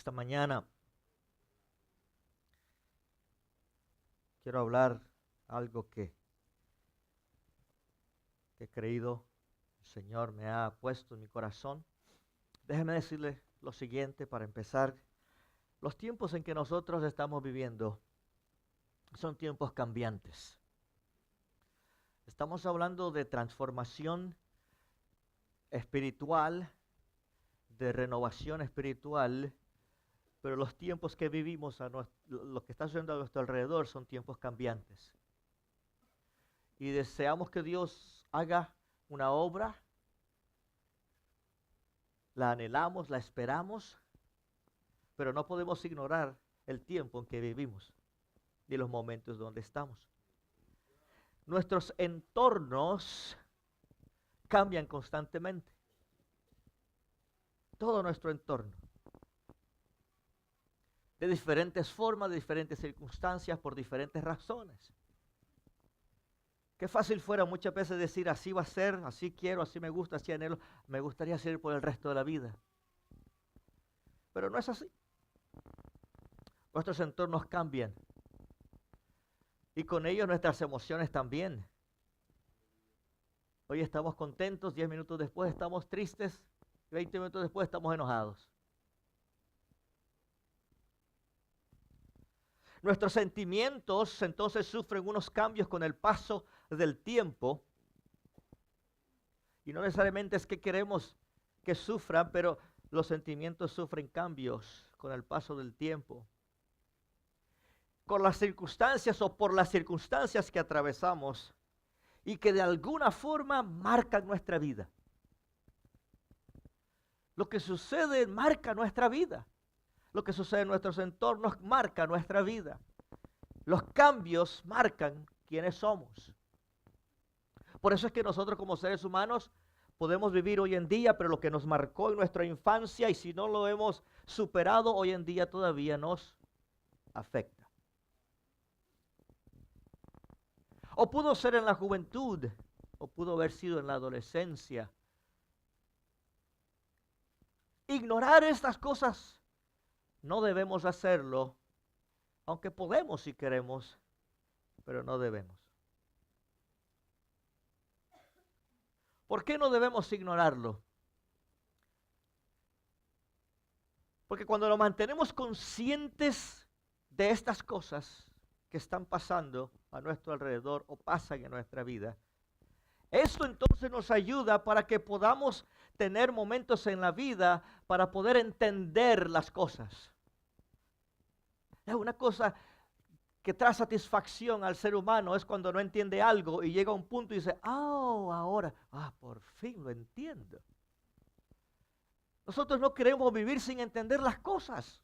Esta mañana quiero hablar algo que he creído, el Señor me ha puesto en mi corazón. Déjeme decirle lo siguiente para empezar. Los tiempos en que nosotros estamos viviendo son tiempos cambiantes. Estamos hablando de transformación espiritual, de renovación espiritual, pero los tiempos que vivimos, lo que está sucediendo a nuestro alrededor son tiempos cambiantes. Y deseamos que Dios haga una obra, la anhelamos, la esperamos, pero no podemos ignorar el tiempo en que vivimos y los momentos donde estamos. Nuestros entornos cambian constantemente. Todo nuestro entorno. De diferentes formas, de diferentes circunstancias, por diferentes razones. Qué fácil fuera muchas veces decir así va a ser, así quiero, así me gusta, así anhelo, me gustaría ser por el resto de la vida. Pero no es así. Nuestros entornos cambian. Y con ellos nuestras emociones también. Hoy estamos contentos, 10 minutos después estamos tristes, 20 minutos después estamos enojados. Nuestros sentimientos entonces sufren unos cambios con el paso del tiempo. Y no necesariamente es que queremos que sufran, pero los sentimientos sufren cambios con el paso del tiempo. Con las circunstancias o por las circunstancias que atravesamos y que de alguna forma marcan nuestra vida. Lo que sucede marca nuestra vida. Lo que sucede en nuestros entornos marca nuestra vida. Los cambios marcan quiénes somos. Por eso es que nosotros como seres humanos podemos vivir hoy en día, pero lo que nos marcó en nuestra infancia y si no lo hemos superado hoy en día todavía nos afecta. O pudo ser en la juventud, o pudo haber sido en la adolescencia. Ignorar estas cosas no debemos hacerlo, aunque podemos si queremos, pero no debemos. ¿Por qué no debemos ignorarlo? Porque cuando nos mantenemos conscientes de estas cosas que están pasando a nuestro alrededor o pasan en nuestra vida, esto entonces nos ayuda para que podamos tener momentos en la vida para poder entender las cosas. Es una cosa que trae satisfacción al ser humano, es cuando no entiende algo y llega a un punto y dice, ahora, por fin lo entiendo. Nosotros no queremos vivir sin entender las cosas.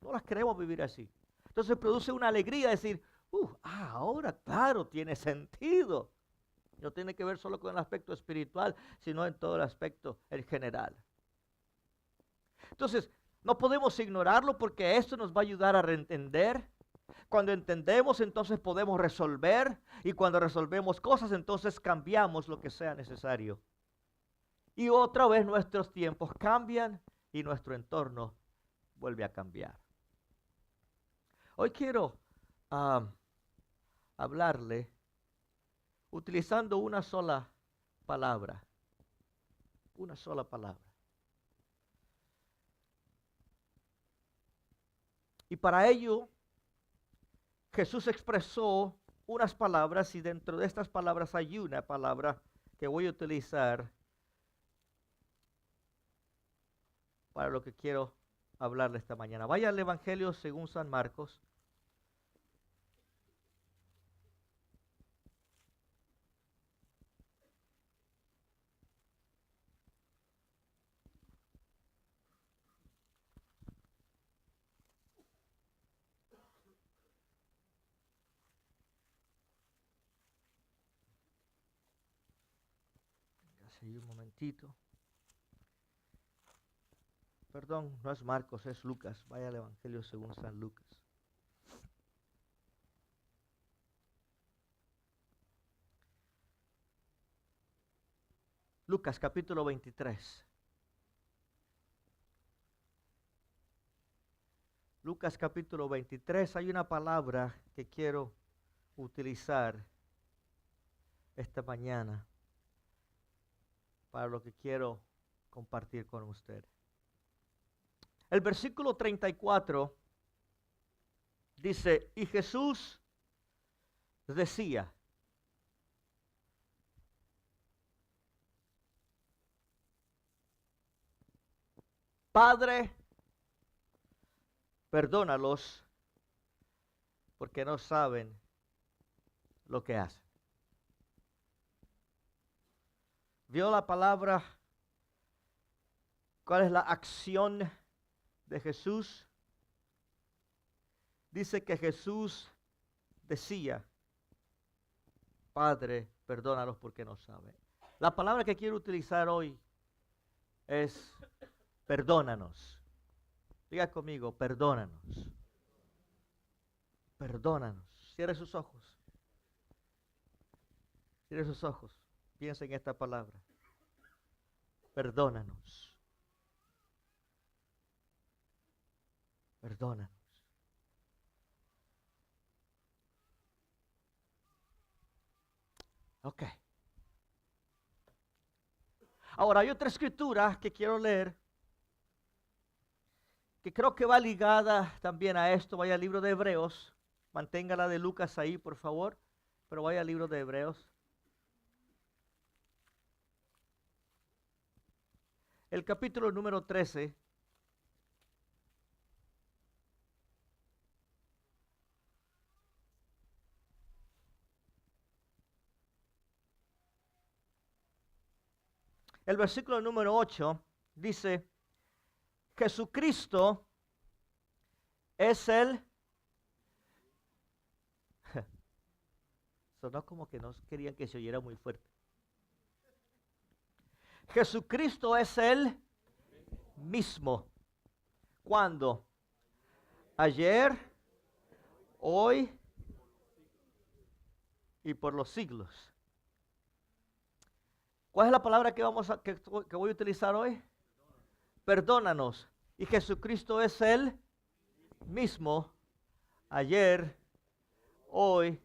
No las queremos vivir así. Entonces produce una alegría decir, ahora claro, tiene sentido. No tiene que ver solo con el aspecto espiritual, sino en todo el aspecto en general. Entonces, no podemos ignorarlo porque esto nos va a ayudar a reentender. Cuando entendemos, entonces podemos resolver. Y cuando resolvemos cosas, entonces cambiamos lo que sea necesario. Y otra vez nuestros tiempos cambian y nuestro entorno vuelve a cambiar. Hoy quiero hablarle utilizando una sola palabra. Una sola palabra. Y para ello, Jesús expresó unas palabras y dentro de estas palabras hay una palabra que voy a utilizar para lo que quiero hablarle esta mañana. Vaya al Evangelio según San Marcos. Sí, un momentito. Perdón, no es Marcos, es Lucas. Vaya al Evangelio según San Lucas. Lucas capítulo 23. Lucas capítulo 23, hay una palabra que quiero utilizar esta mañana para lo que quiero compartir con usted. El versículo 34 dice, y Jesús decía, Padre, perdónalos porque no saben lo que hacen. ¿Vio la palabra? ¿Cuál es la acción de Jesús? Dice que Jesús decía, Padre, perdónalos porque no saben. La palabra que quiero utilizar hoy es perdónanos. Diga conmigo, perdónanos. Perdónanos. Cierre sus ojos. Cierre sus ojos. Piensa en esta palabra. Perdónanos. Perdónanos. Ok. Ahora hay otra escritura que quiero leer, que creo que va ligada también a esto. Vaya al libro de Hebreos. Mantenga la de Lucas ahí, por favor. Pero vaya al libro de Hebreos. El capítulo número 13. El versículo número 8 dice, Jesucristo es el... Sonó como que no querían que se oyera muy fuerte. Jesucristo es el mismo. ¿Cuándo? Ayer, hoy y por los siglos. ¿Cuál es la palabra que voy a utilizar hoy? Perdónanos. Y Jesucristo es el mismo ayer, hoy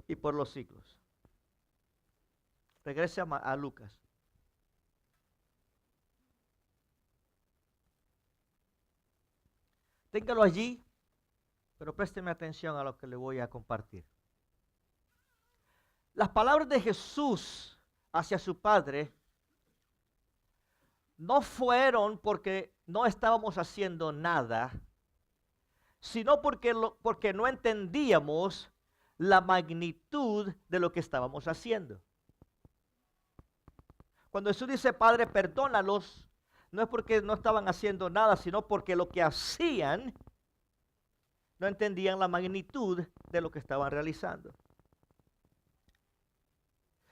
y por los siglos. Regrese a Lucas. Téngalo allí, pero présteme atención a lo que le voy a compartir. Las palabras de Jesús hacia su Padre no fueron porque no estábamos haciendo nada, sino porque no entendíamos la magnitud de lo que estábamos haciendo. Cuando Jesús dice, Padre, perdónalos, no es porque no estaban haciendo nada, sino porque lo que hacían no entendían la magnitud de lo que estaban realizando.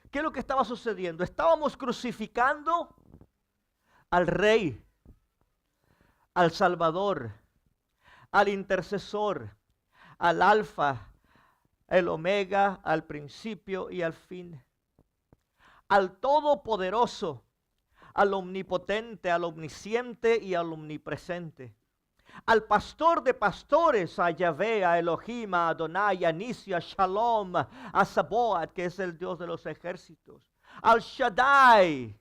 ¿Qué es lo que estaba sucediendo? Estábamos crucificando al Rey, al Salvador, al Intercesor, al Alfa, el Omega, al principio y al fin, al Todopoderoso, al Omnipotente, al Omnisciente y al Omnipresente, al Pastor de pastores, a Yahvé, a Elohim, a Adonai, a Nisi, a Shalom, a Sabaoth, que es el Dios de los ejércitos, al Shaddai.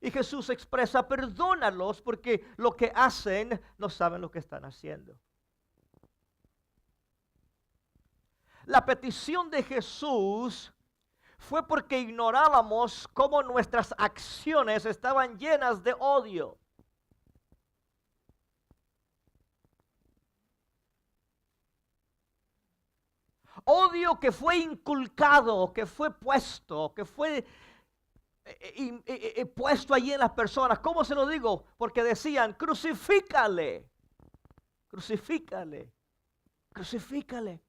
Y Jesús expresa, perdónalos porque lo que hacen no saben lo que están haciendo. La petición de Jesús fue porque ignorábamos cómo nuestras acciones estaban llenas de odio. Odio que fue inculcado, que fue puesto, que fue puesto allí en las personas. ¿Cómo se lo digo? Porque decían, crucifícale, crucifícale, crucifícale.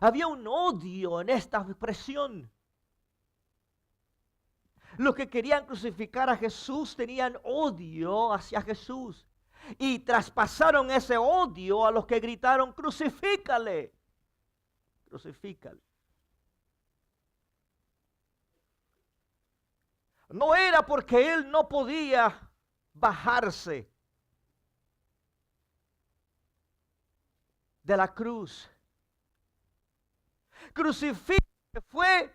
Había un odio en esta expresión. Los que querían crucificar a Jesús tenían odio hacia Jesús. Y traspasaron ese odio a los que gritaron, crucifícale, crucifícale. No era porque él no podía bajarse de la cruz. Crucifícame fue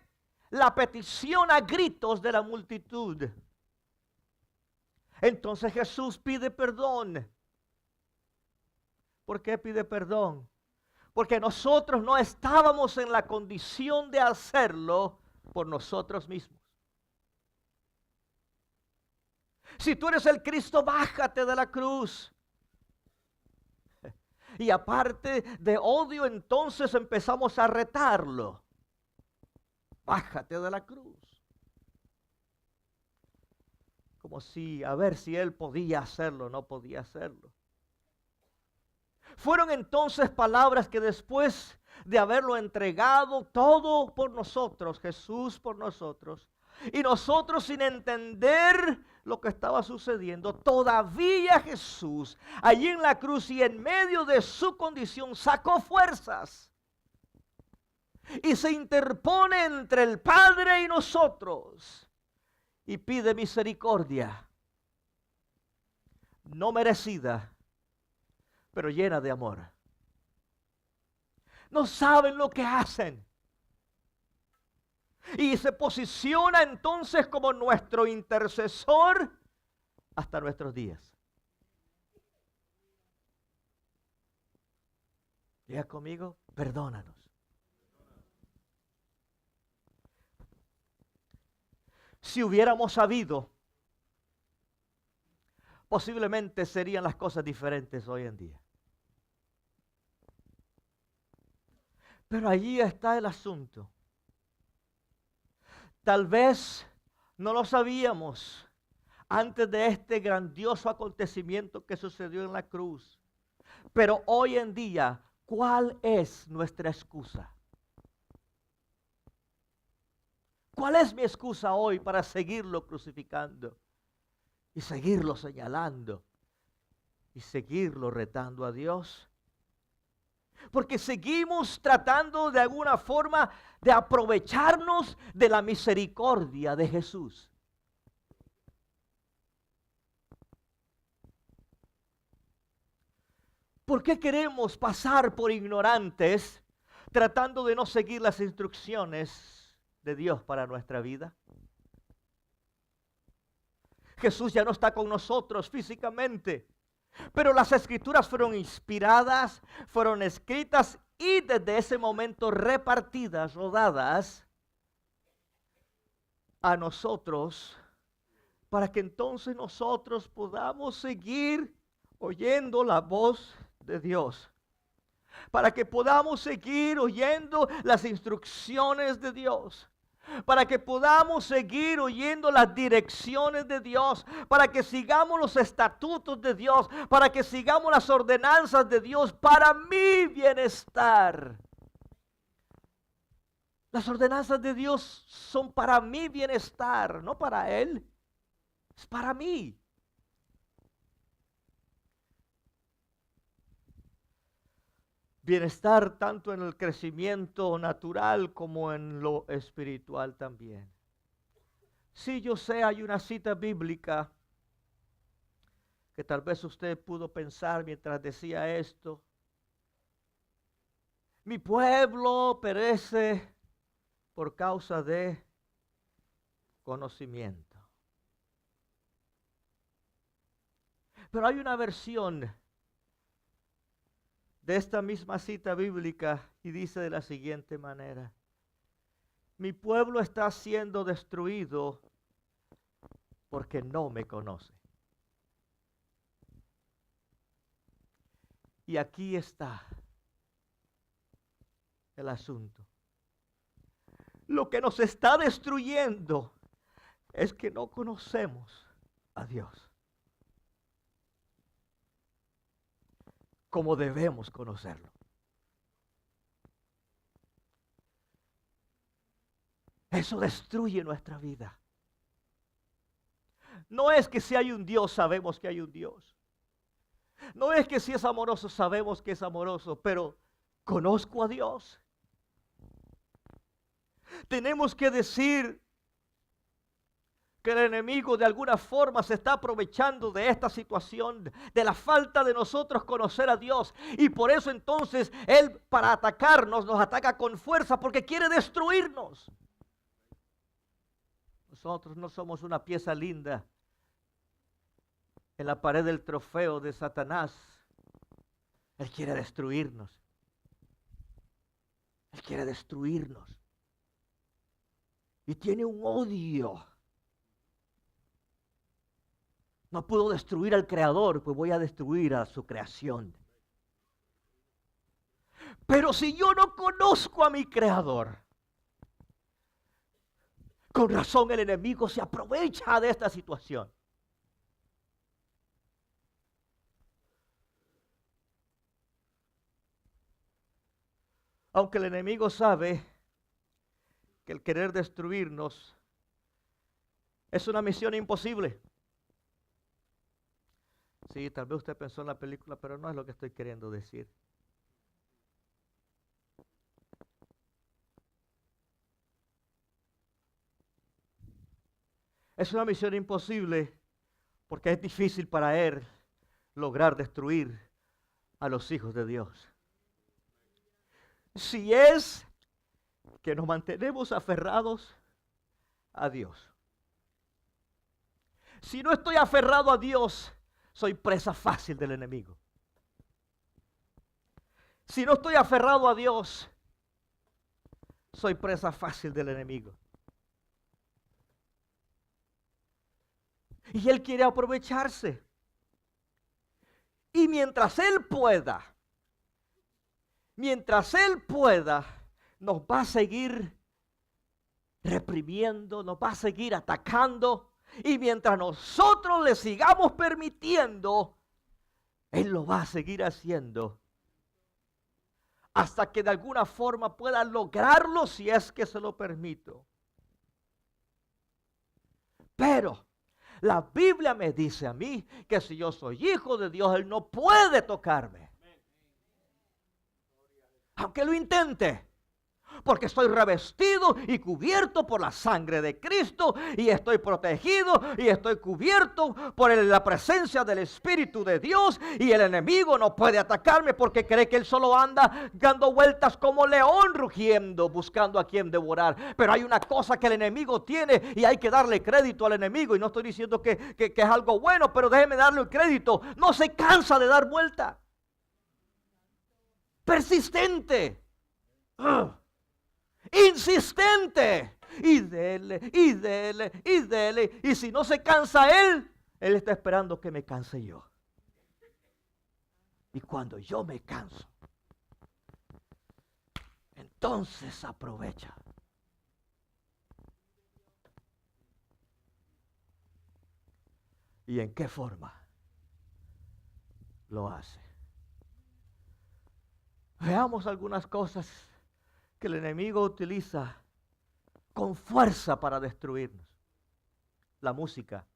la petición a gritos de la multitud. Entonces Jesús pide perdón. ¿Por qué pide perdón? Porque nosotros no estábamos en la condición de hacerlo por nosotros mismos. Si tú eres el Cristo, bájate de la cruz. Y aparte de odio, entonces empezamos a retarlo. Bájate de la cruz. Como si, a ver si él podía hacerlo, no podía hacerlo. Fueron entonces palabras que después de haberlo entregado todo por nosotros, Jesús por nosotros, y nosotros sin entender lo que estaba sucediendo, todavía Jesús allí en la cruz y en medio de su condición sacó fuerzas y se interpone entre el Padre y nosotros y pide misericordia, no merecida, pero llena de amor. No saben lo que hacen. Y se posiciona entonces como nuestro intercesor hasta nuestros días. Diga conmigo, perdónanos. Si hubiéramos sabido, posiblemente serían las cosas diferentes hoy en día. Pero allí está el asunto. Tal vez no lo sabíamos antes de este grandioso acontecimiento que sucedió en la cruz. Pero hoy en día, ¿cuál es nuestra excusa? ¿Cuál es mi excusa hoy para seguirlo crucificando? Y seguirlo señalando. Y seguirlo retando a Dios. Porque seguimos tratando de alguna forma de aprovecharnos de la misericordia de Jesús. ¿Por qué queremos pasar por ignorantes tratando de no seguir las instrucciones de Dios para nuestra vida? Jesús ya no está con nosotros físicamente. Pero las escrituras fueron inspiradas, fueron escritas y desde ese momento repartidas, rodadas a nosotros, para que entonces nosotros podamos seguir oyendo la voz de Dios. Para que podamos seguir oyendo las instrucciones de Dios. Para que podamos seguir oyendo las direcciones de Dios, para que sigamos los estatutos de Dios, para que sigamos las ordenanzas de Dios para mi bienestar. Las ordenanzas de Dios son para mi bienestar, no para Él, es para mí. Bienestar tanto en el crecimiento natural como en lo espiritual también. Sí, yo sé, hay una cita bíblica que tal vez usted pudo pensar mientras decía esto. Mi pueblo perece por causa de conocimiento. Pero hay una versión de esta misma cita bíblica y dice de la siguiente manera: mi pueblo está siendo destruido porque no me conoce. Y aquí está el asunto. Lo que nos está destruyendo es que no conocemos a Dios como debemos conocerlo. Eso destruye nuestra vida. No es que si hay un Dios, sabemos que hay un Dios. No es que si es amoroso, sabemos que es amoroso, pero conozco a Dios. Tenemos que decir, que el enemigo de alguna forma se está aprovechando de esta situación, de la falta de nosotros conocer a Dios. Y por eso entonces Él, para atacarnos, nos ataca con fuerza porque quiere destruirnos. Nosotros no somos una pieza linda en la pared del trofeo de Satanás. Él quiere destruirnos. Él quiere destruirnos. Y tiene un odio. No puedo destruir al Creador, pues voy a destruir a su creación. Pero si yo no conozco a mi Creador, con razón el enemigo se aprovecha de esta situación. Aunque el enemigo sabe que el querer destruirnos es una misión imposible. Sí, tal vez usted pensó en la película, pero no es lo que estoy queriendo decir. Es una misión imposible porque es difícil para él lograr destruir a los hijos de Dios. Si es que nos mantenemos aferrados a Dios. Si no estoy aferrado a Dios, soy presa fácil del enemigo. Si no estoy aferrado a Dios, soy presa fácil del enemigo. Y él quiere aprovecharse. Y mientras él pueda, nos va a seguir reprimiendo, nos va a seguir atacando. Y mientras nosotros le sigamos permitiendo, él lo va a seguir haciendo. Hasta que de alguna forma pueda lograrlo, si es que se lo permito. Pero la Biblia me dice a mí que si yo soy hijo de Dios, Él no puede tocarme. Aunque lo intente. Porque estoy revestido y cubierto por la sangre de Cristo. Y estoy protegido y estoy cubierto por la presencia del Espíritu de Dios. Y el enemigo no puede atacarme porque cree que él solo anda dando vueltas como león rugiendo, buscando a quien devorar. Pero hay una cosa que el enemigo tiene y hay que darle crédito al enemigo. Y no estoy diciendo que es algo bueno, pero déjeme darle el crédito. No se cansa de dar vuelta. Persistente. Insistente. Y dele, y dele, y dele. Y si no se cansa él está esperando que me canse yo. Y cuando yo me canso, entonces aprovecha. ¿Y en qué forma lo hace? Veamos algunas cosas que el enemigo utiliza con fuerza para destruirnos. La música.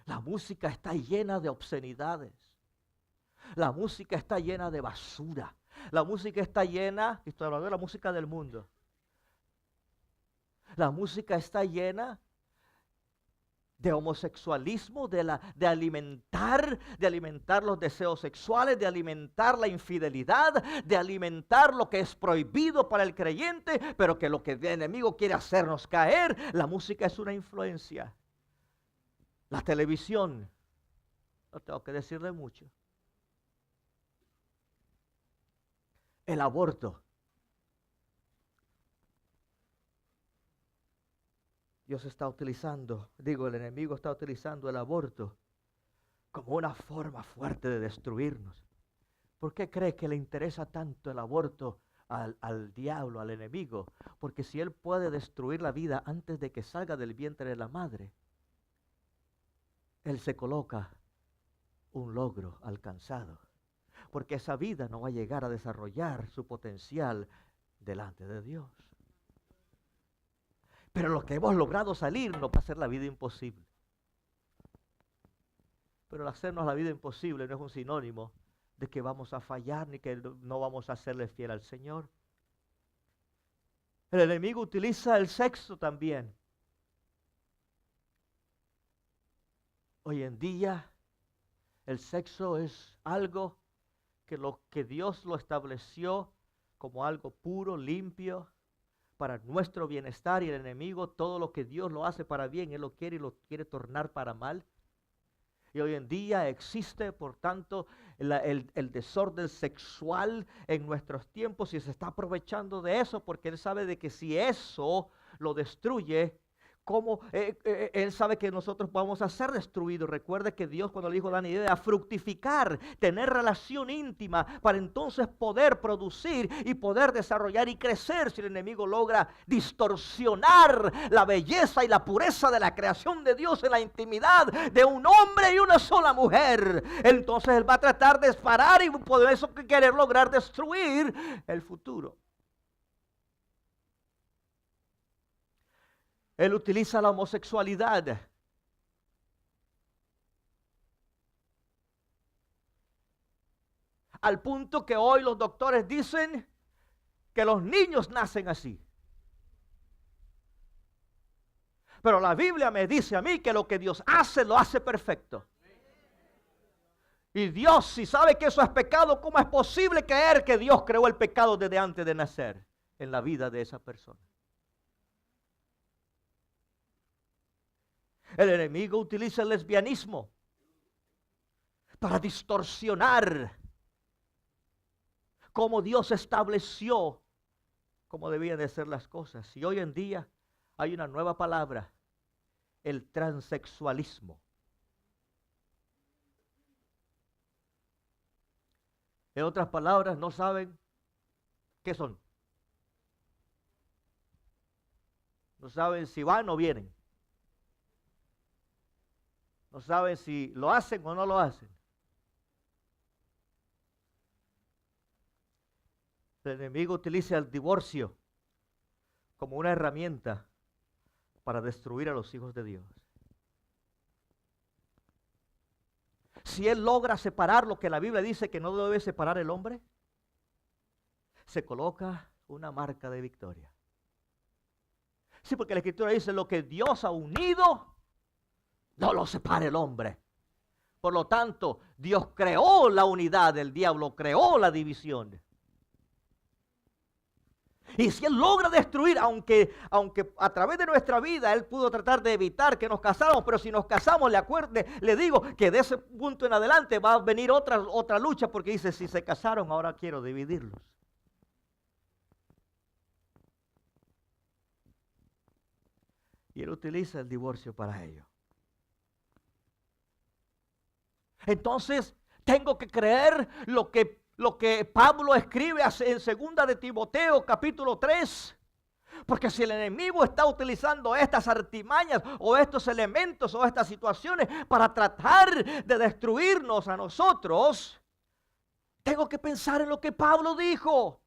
La música está llena de obscenidades. La música está llena de basura. La música está llena, estoy hablando de la música del mundo. La música está llena de homosexualismo, de alimentar los deseos sexuales, de alimentar la infidelidad, de alimentar lo que es prohibido para el creyente, pero que lo que el enemigo quiere hacernos caer. La música es una influencia. La televisión, no tengo que decirle mucho. El aborto. Dios está utilizando, el enemigo está utilizando el aborto como una forma fuerte de destruirnos. ¿Por qué cree que le interesa tanto el aborto al diablo, al enemigo? Porque si él puede destruir la vida antes de que salga del vientre de la madre, él se coloca un logro alcanzado. Porque esa vida no va a llegar a desarrollar su potencial delante de Dios. Pero lo que hemos logrado salir nos va a hacer la vida imposible. Pero el hacernos la vida imposible no es un sinónimo de que vamos a fallar ni que no vamos a serle fiel al Señor. El enemigo utiliza el sexo también Hoy en día el sexo es algo que Dios lo estableció como algo puro, limpio, para nuestro bienestar, y el enemigo, todo lo que Dios lo hace para bien, él lo quiere y lo quiere tornar para mal. Y hoy en día existe, por tanto, el desorden sexual en nuestros tiempos, y se está aprovechando de eso porque él sabe de que si eso lo destruye, ¿cómo? Él sabe que nosotros vamos a ser destruidos. Recuerde que Dios, cuando le dijo a Adán y Eva, fructificar, tener relación íntima, para entonces poder producir y poder desarrollar y crecer. Si el enemigo logra distorsionar la belleza y la pureza de la creación de Dios en la intimidad de un hombre y una sola mujer, entonces él va a tratar de parar y por eso querer lograr destruir el futuro. Él utiliza la homosexualidad al punto que hoy los doctores dicen que los niños nacen así. Pero la Biblia me dice a mí que lo que Dios hace, lo hace perfecto. Y Dios, si sabe que eso es pecado, ¿cómo es posible creer que Dios creó el pecado desde antes de nacer en la vida de esa persona? El enemigo utiliza el lesbianismo para distorsionar cómo Dios estableció cómo debían de ser las cosas. Y hoy en día hay una nueva palabra, el transexualismo. En otras palabras, no saben qué son. No saben si van o vienen. No saben si lo hacen o no lo hacen. El enemigo utiliza el divorcio como una herramienta para destruir a los hijos de Dios. Si él logra separar lo que la Biblia dice que no debe separar el hombre, se coloca una marca de victoria. Sí, porque la Escritura dice: lo que Dios ha unido, no lo separe el hombre. Por lo tanto, Dios creó la unidad, el diablo creó la división. Y si él logra destruir, aunque a través de nuestra vida él pudo tratar de evitar que nos casáramos, pero si nos casamos, le digo que de ese punto en adelante va a venir otra lucha, porque dice: si se casaron, ahora quiero dividirlos. Y él utiliza el divorcio para ello. Entonces, tengo que creer lo que Pablo escribe en 2 de Timoteo, capítulo 3. Porque si el enemigo está utilizando estas artimañas o estos elementos o estas situaciones para tratar de destruirnos a nosotros, tengo que pensar en lo que Pablo dijo.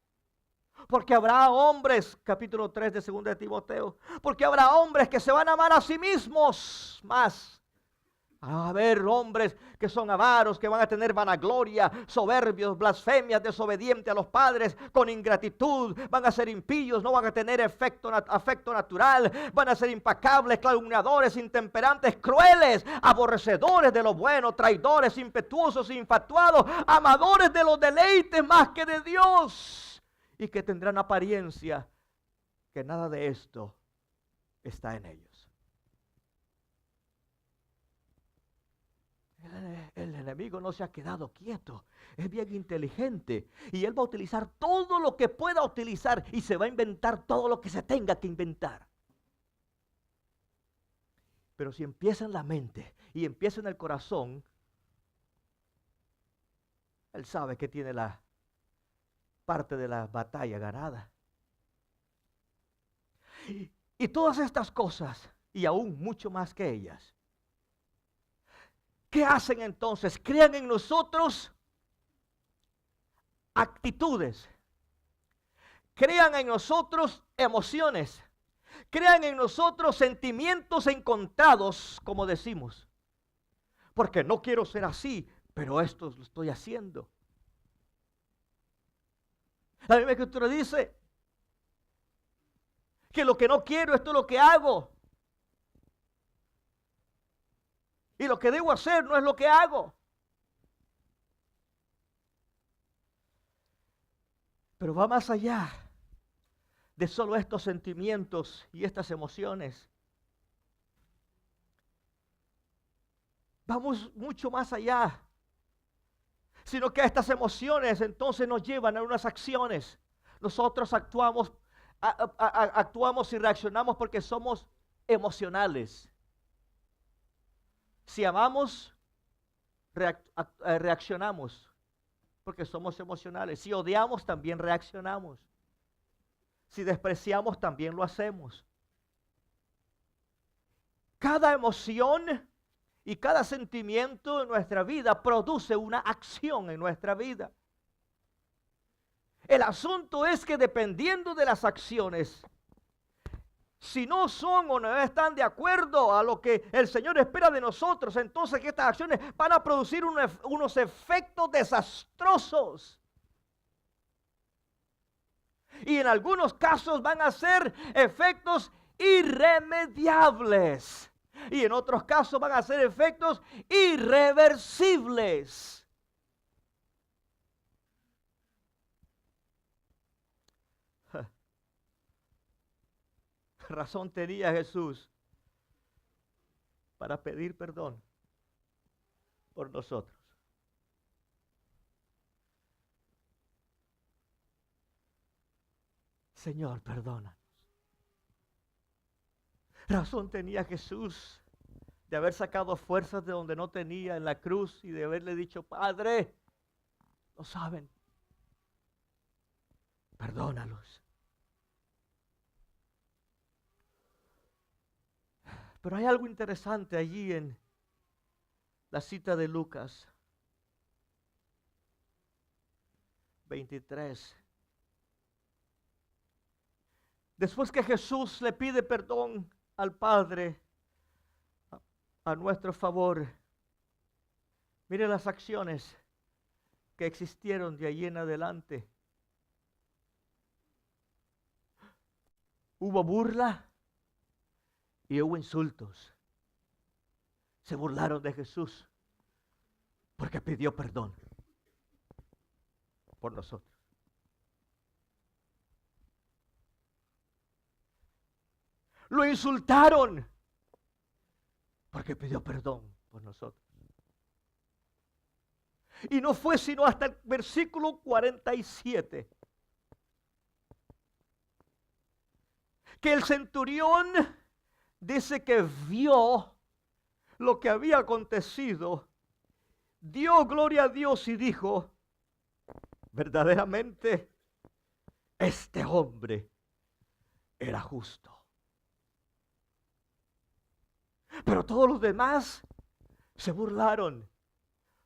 Porque habrá hombres, capítulo 3 de 2 de Timoteo, porque habrá hombres que se van a amar a sí mismos más. A haber hombres que son avaros, que van a tener vanagloria, soberbios, blasfemias, desobedientes a los padres, con ingratitud, van a ser impíos, no van a tener afecto natural, van a ser impacables, calumniadores, intemperantes, crueles, aborrecedores de lo bueno, traidores, impetuosos, infatuados, amadores de los deleites más que de Dios, y que tendrán apariencia que nada de esto está en ellos. El enemigo no se ha quedado quieto, es bien inteligente y él va a utilizar todo lo que pueda utilizar y se va a inventar todo lo que se tenga que inventar. Pero si empieza en la mente y empieza en el corazón, él sabe que tiene la parte de la batalla ganada. Y todas estas cosas, y aún mucho más que ellas, ¿qué hacen entonces? Crean en nosotros actitudes, crean en nosotros emociones, crean en nosotros sentimientos encontrados, como decimos. Porque no quiero ser así, pero esto lo estoy haciendo. La Biblia Escritura dice que lo que no quiero, esto es lo que hago. Y lo que debo hacer no es lo que hago. Pero va más allá de solo estos sentimientos y estas emociones. Vamos mucho más allá. Sino que estas emociones entonces nos llevan a unas acciones. Nosotros actuamos y reaccionamos porque somos emocionales. Si amamos, reaccionamos porque somos emocionales. Si odiamos, también reaccionamos. Si despreciamos, también lo hacemos. Cada emoción y cada sentimiento en nuestra vida produce una acción en nuestra vida. El asunto es que dependiendo de las acciones, si no son o no están de acuerdo a lo que el Señor espera de nosotros, entonces estas acciones van a producir unos efectos desastrosos. Y en algunos casos van a ser efectos irremediables. Y en otros casos van a ser efectos irreversibles. Razón tenía Jesús para pedir perdón por nosotros. Señor, perdónanos. Razón tenía Jesús de haber sacado fuerzas de donde no tenía en la cruz y de haberle dicho, Padre, no saben, perdónalos. Pero hay algo interesante allí en la cita de Lucas 23. Después que Jesús le pide perdón al Padre a nuestro favor, mire las acciones que existieron de allí en adelante. Hubo burla y hubo insultos. Se burlaron de Jesús porque pidió perdón por nosotros. Lo insultaron porque pidió perdón por nosotros. Y no fue sino hasta el versículo 47 que el centurión dice que vio lo que había acontecido, dio gloria a Dios y dijo, verdaderamente este hombre era justo. Pero todos los demás se burlaron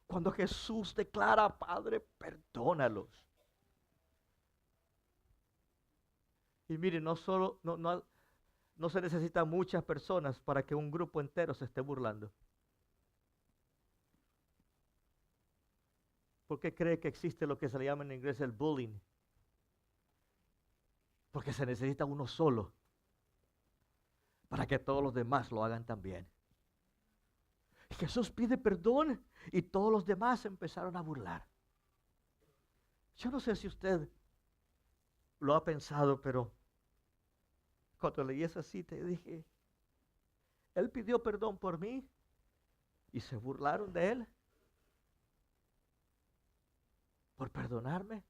cuando Jesús declara, Padre, perdónalos. Y miren, no se necesitan muchas personas para que un grupo entero se esté burlando. ¿Por qué cree que existe lo que se le llama en inglés el bullying? Porque se necesita uno solo para que todos los demás lo hagan también. Y Jesús pide perdón y todos los demás empezaron a burlar. Yo no sé si usted lo ha pensado, pero cuando leí esa cita dije, Él pidió perdón por mí y se burlaron de Él por perdonarme.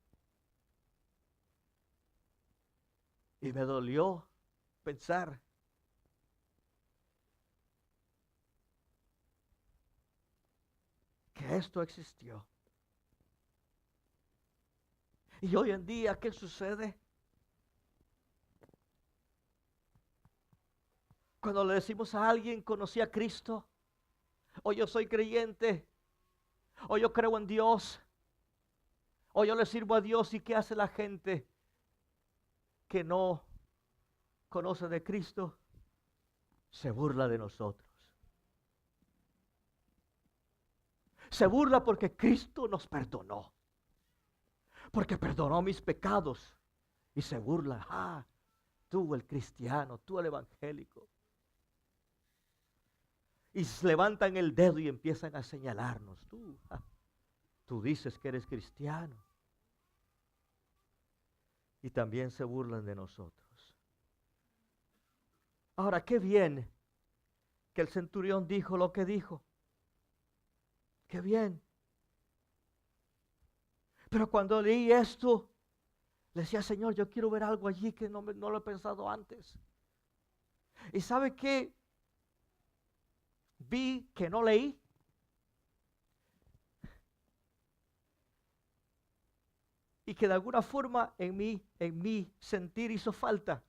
Y me dolió pensar que esto existió. Y hoy en día, ¿qué sucede? Cuando le decimos a alguien, conocí a Cristo, o yo soy creyente, o yo creo en Dios, o yo le sirvo a Dios, ¿y qué hace la gente que no conoce de Cristo? Se burla de nosotros. Se burla porque Cristo nos perdonó. Porque perdonó mis pecados. Y se burla. Tú el cristiano, tú el evangélico. Y levantan el dedo y empiezan a señalarnos. Tú dices que eres cristiano. Y también se burlan de nosotros. Ahora, qué bien que el centurión dijo lo que dijo. Qué bien. Pero cuando leí esto, le decía, Señor, yo quiero ver algo allí que no lo he pensado antes. ¿Y sabe qué? Vi que no leí. Y que de alguna forma en mi sentir hizo falta.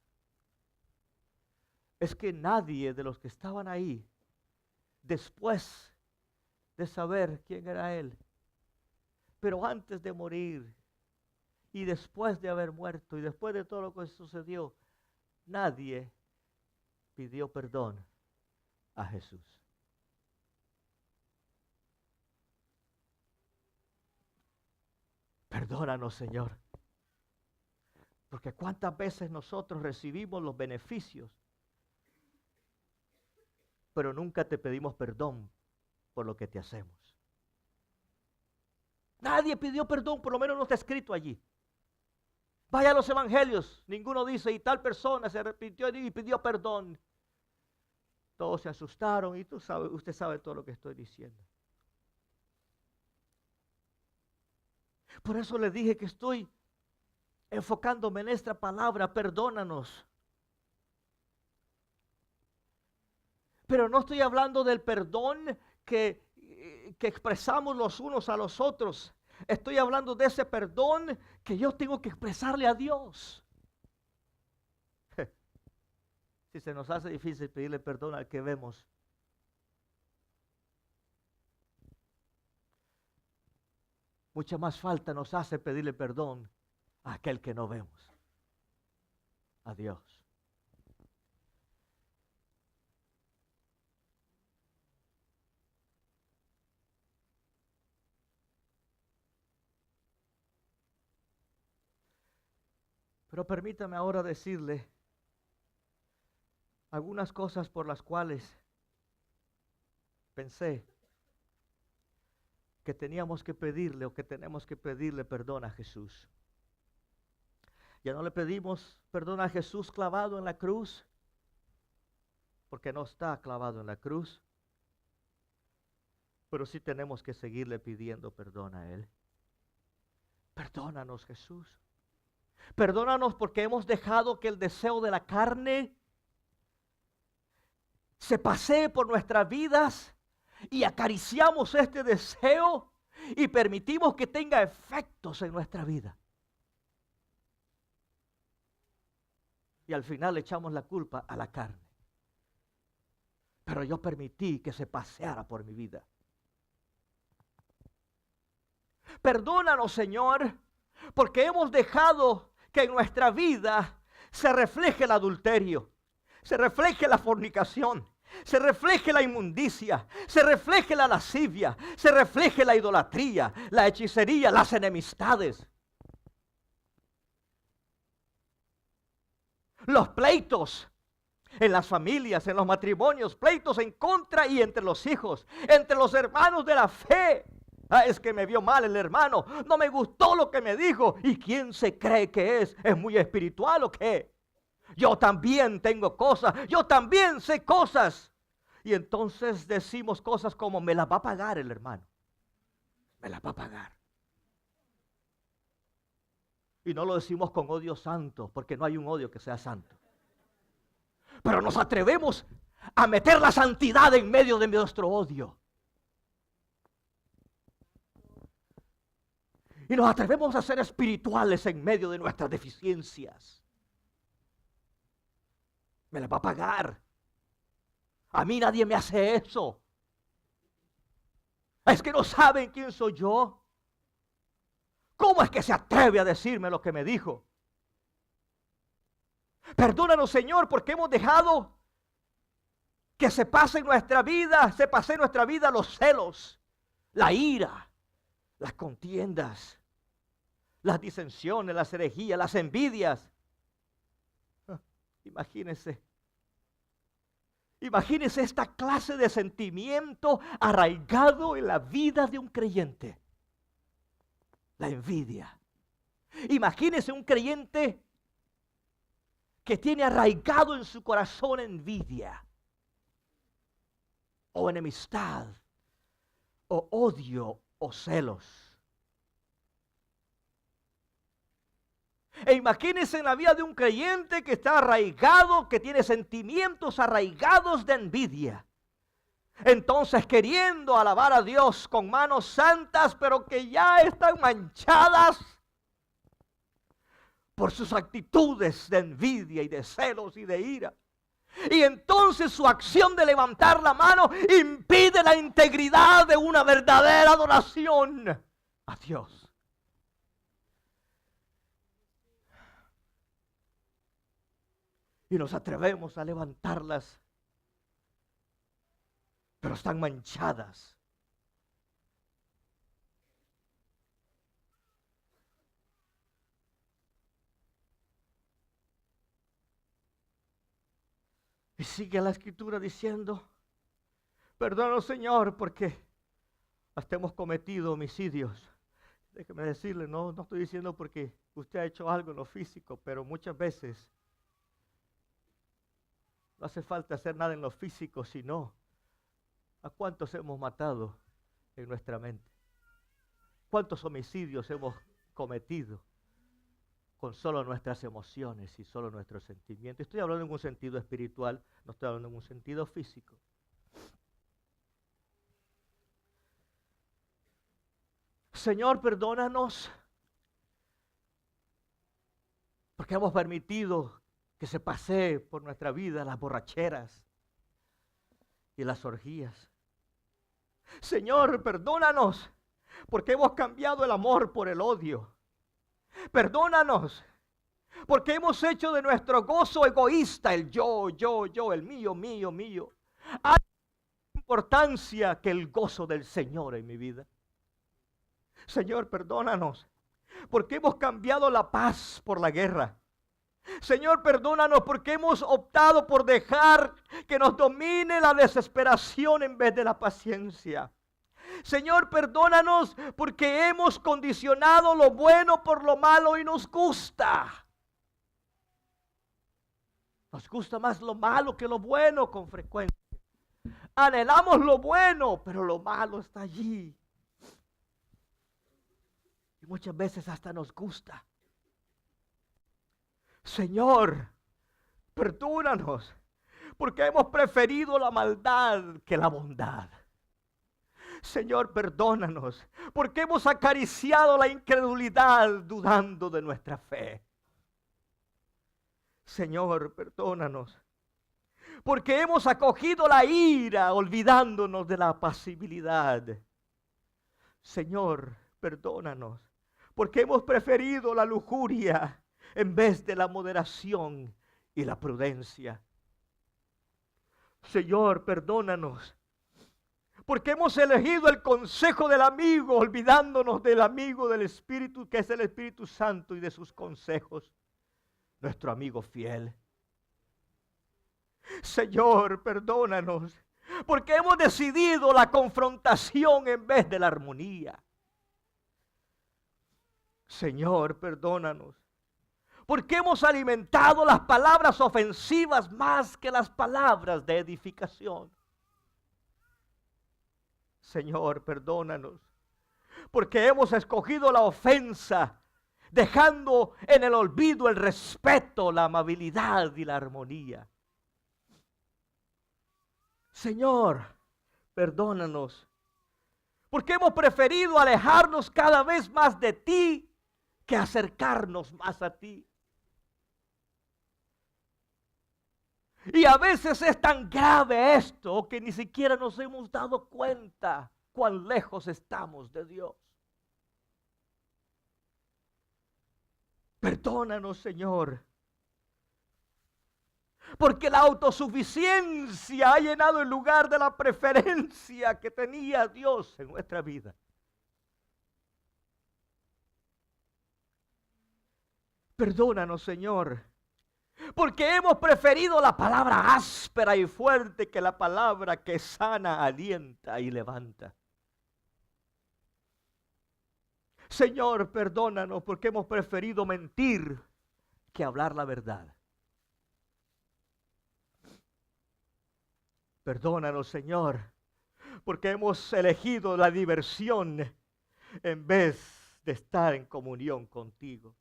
Es que nadie de los que estaban ahí, después de saber quién era él, pero antes de morir, y después de haber muerto, y después de todo lo que sucedió, nadie pidió perdón a Jesús. Perdónanos, Señor. Porque cuántas veces nosotros recibimos los beneficios, pero nunca te pedimos perdón por lo que te hacemos. Nadie pidió perdón, por lo menos no está escrito allí. Vaya a los evangelios, ninguno dice, y tal persona se arrepintió y pidió perdón. Todos se asustaron y usted sabe todo lo que estoy diciendo. Por eso le dije que estoy enfocándome en esta palabra, perdónanos. Pero no estoy hablando del perdón que expresamos los unos a los otros. Estoy hablando de ese perdón que yo tengo que expresarle a Dios. Si se nos hace difícil pedirle perdón al que vemos, mucha más falta nos hace pedirle perdón a aquel que no vemos, a Dios. Pero permítame ahora decirle algunas cosas por las cuales pensé que teníamos que pedirle o que tenemos que pedirle perdón a Jesús. Ya no le pedimos perdón a Jesús clavado en la cruz, porque no está clavado en la cruz, pero sí tenemos que seguirle pidiendo perdón a Él. Perdónanos, Jesús. Perdónanos porque hemos dejado que el deseo de la carne se pasee por nuestras vidas y acariciamos este deseo y permitimos que tenga efectos en nuestra vida. Y al final le echamos la culpa a la carne. Pero yo permití que se paseara por mi vida. Perdónanos, Señor, porque hemos dejado que en nuestra vida se refleje el adulterio, se refleje la fornicación, se refleje la inmundicia, se refleje la lascivia, se refleje la idolatría, la hechicería, las enemistades. Los pleitos en las familias, en los matrimonios, pleitos en contra y entre los hijos, entre los hermanos de la fe. Es que me vio mal el hermano, no me gustó lo que me dijo. ¿Y quién se cree que es? ¿Es muy espiritual o qué? Yo también tengo cosas, yo también sé cosas. Y entonces decimos cosas como, me las va a pagar el hermano. Me las va a pagar. Y no lo decimos con odio santo, porque no hay un odio que sea santo. Pero nos atrevemos a meter la santidad en medio de nuestro odio. Y nos atrevemos a ser espirituales en medio de nuestras deficiencias. Me la va a pagar. A mí nadie me hace eso. Es que no saben quién soy yo. ¿Cómo es que se atreve a decirme lo que me dijo? Perdónanos, Señor, porque hemos dejado que se pase en nuestra vida los celos, la ira, las contiendas, las disensiones, las herejías, las envidias. Imagínense Imagínense esta clase de sentimiento arraigado en la vida de un creyente. La envidia. Imagínense un creyente que tiene arraigado en su corazón envidia, o enemistad, o odio, o celos. E imagínense en la vida de un creyente que está arraigado, que tiene sentimientos arraigados de envidia. Entonces, queriendo alabar a Dios con manos santas, pero que ya están manchadas por sus actitudes de envidia y de celos y de ira. Y entonces su acción de levantar la mano impide la integridad de una verdadera adoración a Dios. Y nos atrevemos a levantarlas, pero están manchadas. Y sigue la escritura diciendo, perdónanos, Señor, porque hasta hemos cometido homicidios. Déjeme decirle, no estoy diciendo porque usted ha hecho algo en lo físico, pero muchas veces no hace falta hacer nada en lo físico, sino a cuántos hemos matado en nuestra mente. ¿Cuántos homicidios hemos cometido con solo nuestras emociones y solo nuestros sentimientos? Estoy hablando en un sentido espiritual, no estoy hablando en un sentido físico. Señor, perdónanos porque hemos permitido que se pase por nuestra vida las borracheras y las orgías. Señor, perdónanos porque hemos cambiado el amor por el odio. Perdónanos porque hemos hecho de nuestro gozo egoísta el yo, el mío, mío. Hay más importancia que el gozo del Señor en mi vida. Señor, perdónanos porque hemos cambiado la paz por la guerra. Señor, perdónanos porque hemos optado por dejar que nos domine la desesperación en vez de la paciencia. Señor, perdónanos porque hemos condicionado lo bueno por lo malo y nos gusta. Nos gusta más lo malo que lo bueno con frecuencia. Anhelamos lo bueno, pero lo malo está allí. Y muchas veces hasta nos gusta. Señor, perdónanos porque hemos preferido la maldad que la bondad. Señor, perdónanos porque hemos acariciado la incredulidad dudando de nuestra fe. Señor, perdónanos porque hemos acogido la ira olvidándonos de la apacibilidad. Señor, perdónanos porque hemos preferido la lujuria en vez de la moderación y la prudencia. Señor, perdónanos porque hemos elegido el consejo del amigo, olvidándonos del amigo del Espíritu, que es el Espíritu Santo, y de sus consejos, nuestro amigo fiel. Señor, perdónanos porque hemos decidido la confrontación en vez de la armonía. Señor, perdónanos porque hemos alimentado las palabras ofensivas más que las palabras de edificación. Señor, perdónanos porque hemos escogido la ofensa, dejando en el olvido el respeto, la amabilidad y la armonía. Señor, perdónanos porque hemos preferido alejarnos cada vez más de ti que acercarnos más a ti. Y a veces es tan grave esto que ni siquiera nos hemos dado cuenta cuán lejos estamos de Dios. Perdónanos, Señor, porque la autosuficiencia ha llenado el lugar de la preferencia que tenía Dios en nuestra vida. Perdónanos, Señor, Porque hemos preferido la palabra áspera y fuerte que la palabra que sana, alienta y levanta. Señor, perdónanos porque hemos preferido mentir que hablar la verdad. Perdónanos, Señor, porque hemos elegido la diversión en vez de estar en comunión contigo.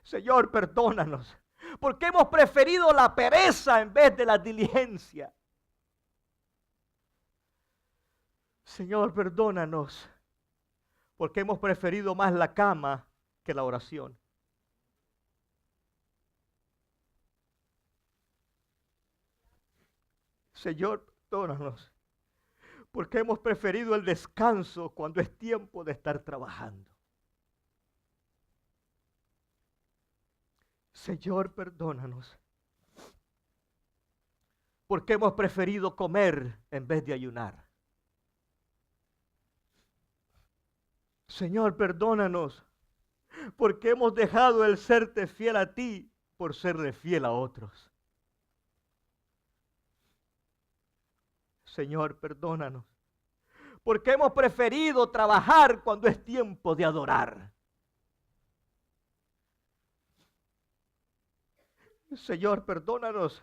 Señor, perdónanos, porque hemos preferido la pereza en vez de la diligencia. Señor, perdónanos, porque hemos preferido más la cama que la oración. Señor, perdónanos, porque hemos preferido el descanso cuando es tiempo de estar trabajando. Señor, perdónanos, porque hemos preferido comer en vez de ayunar. Señor, perdónanos, porque hemos dejado el serte fiel a ti por serle fiel a otros. Señor, perdónanos, porque hemos preferido trabajar cuando es tiempo de adorar. Señor, perdónanos,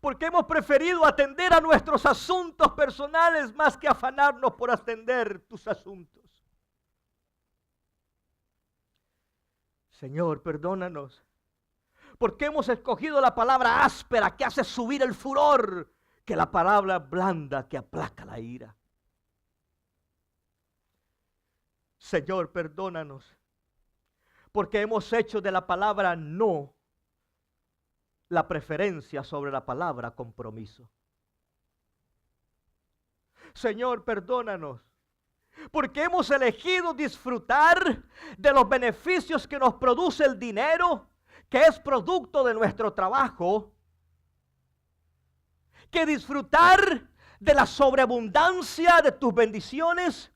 porque hemos preferido atender a nuestros asuntos personales más que afanarnos por atender tus asuntos. Señor, perdónanos, porque hemos escogido la palabra áspera que hace subir el furor, que la palabra blanda que aplaca la ira. Señor, perdónanos, porque hemos hecho de la palabra no la preferencia sobre la palabra compromiso. Señor, perdónanos, porque hemos elegido disfrutar de los beneficios que nos produce el dinero, que es producto de nuestro trabajo, que disfrutar de la sobreabundancia de tus bendiciones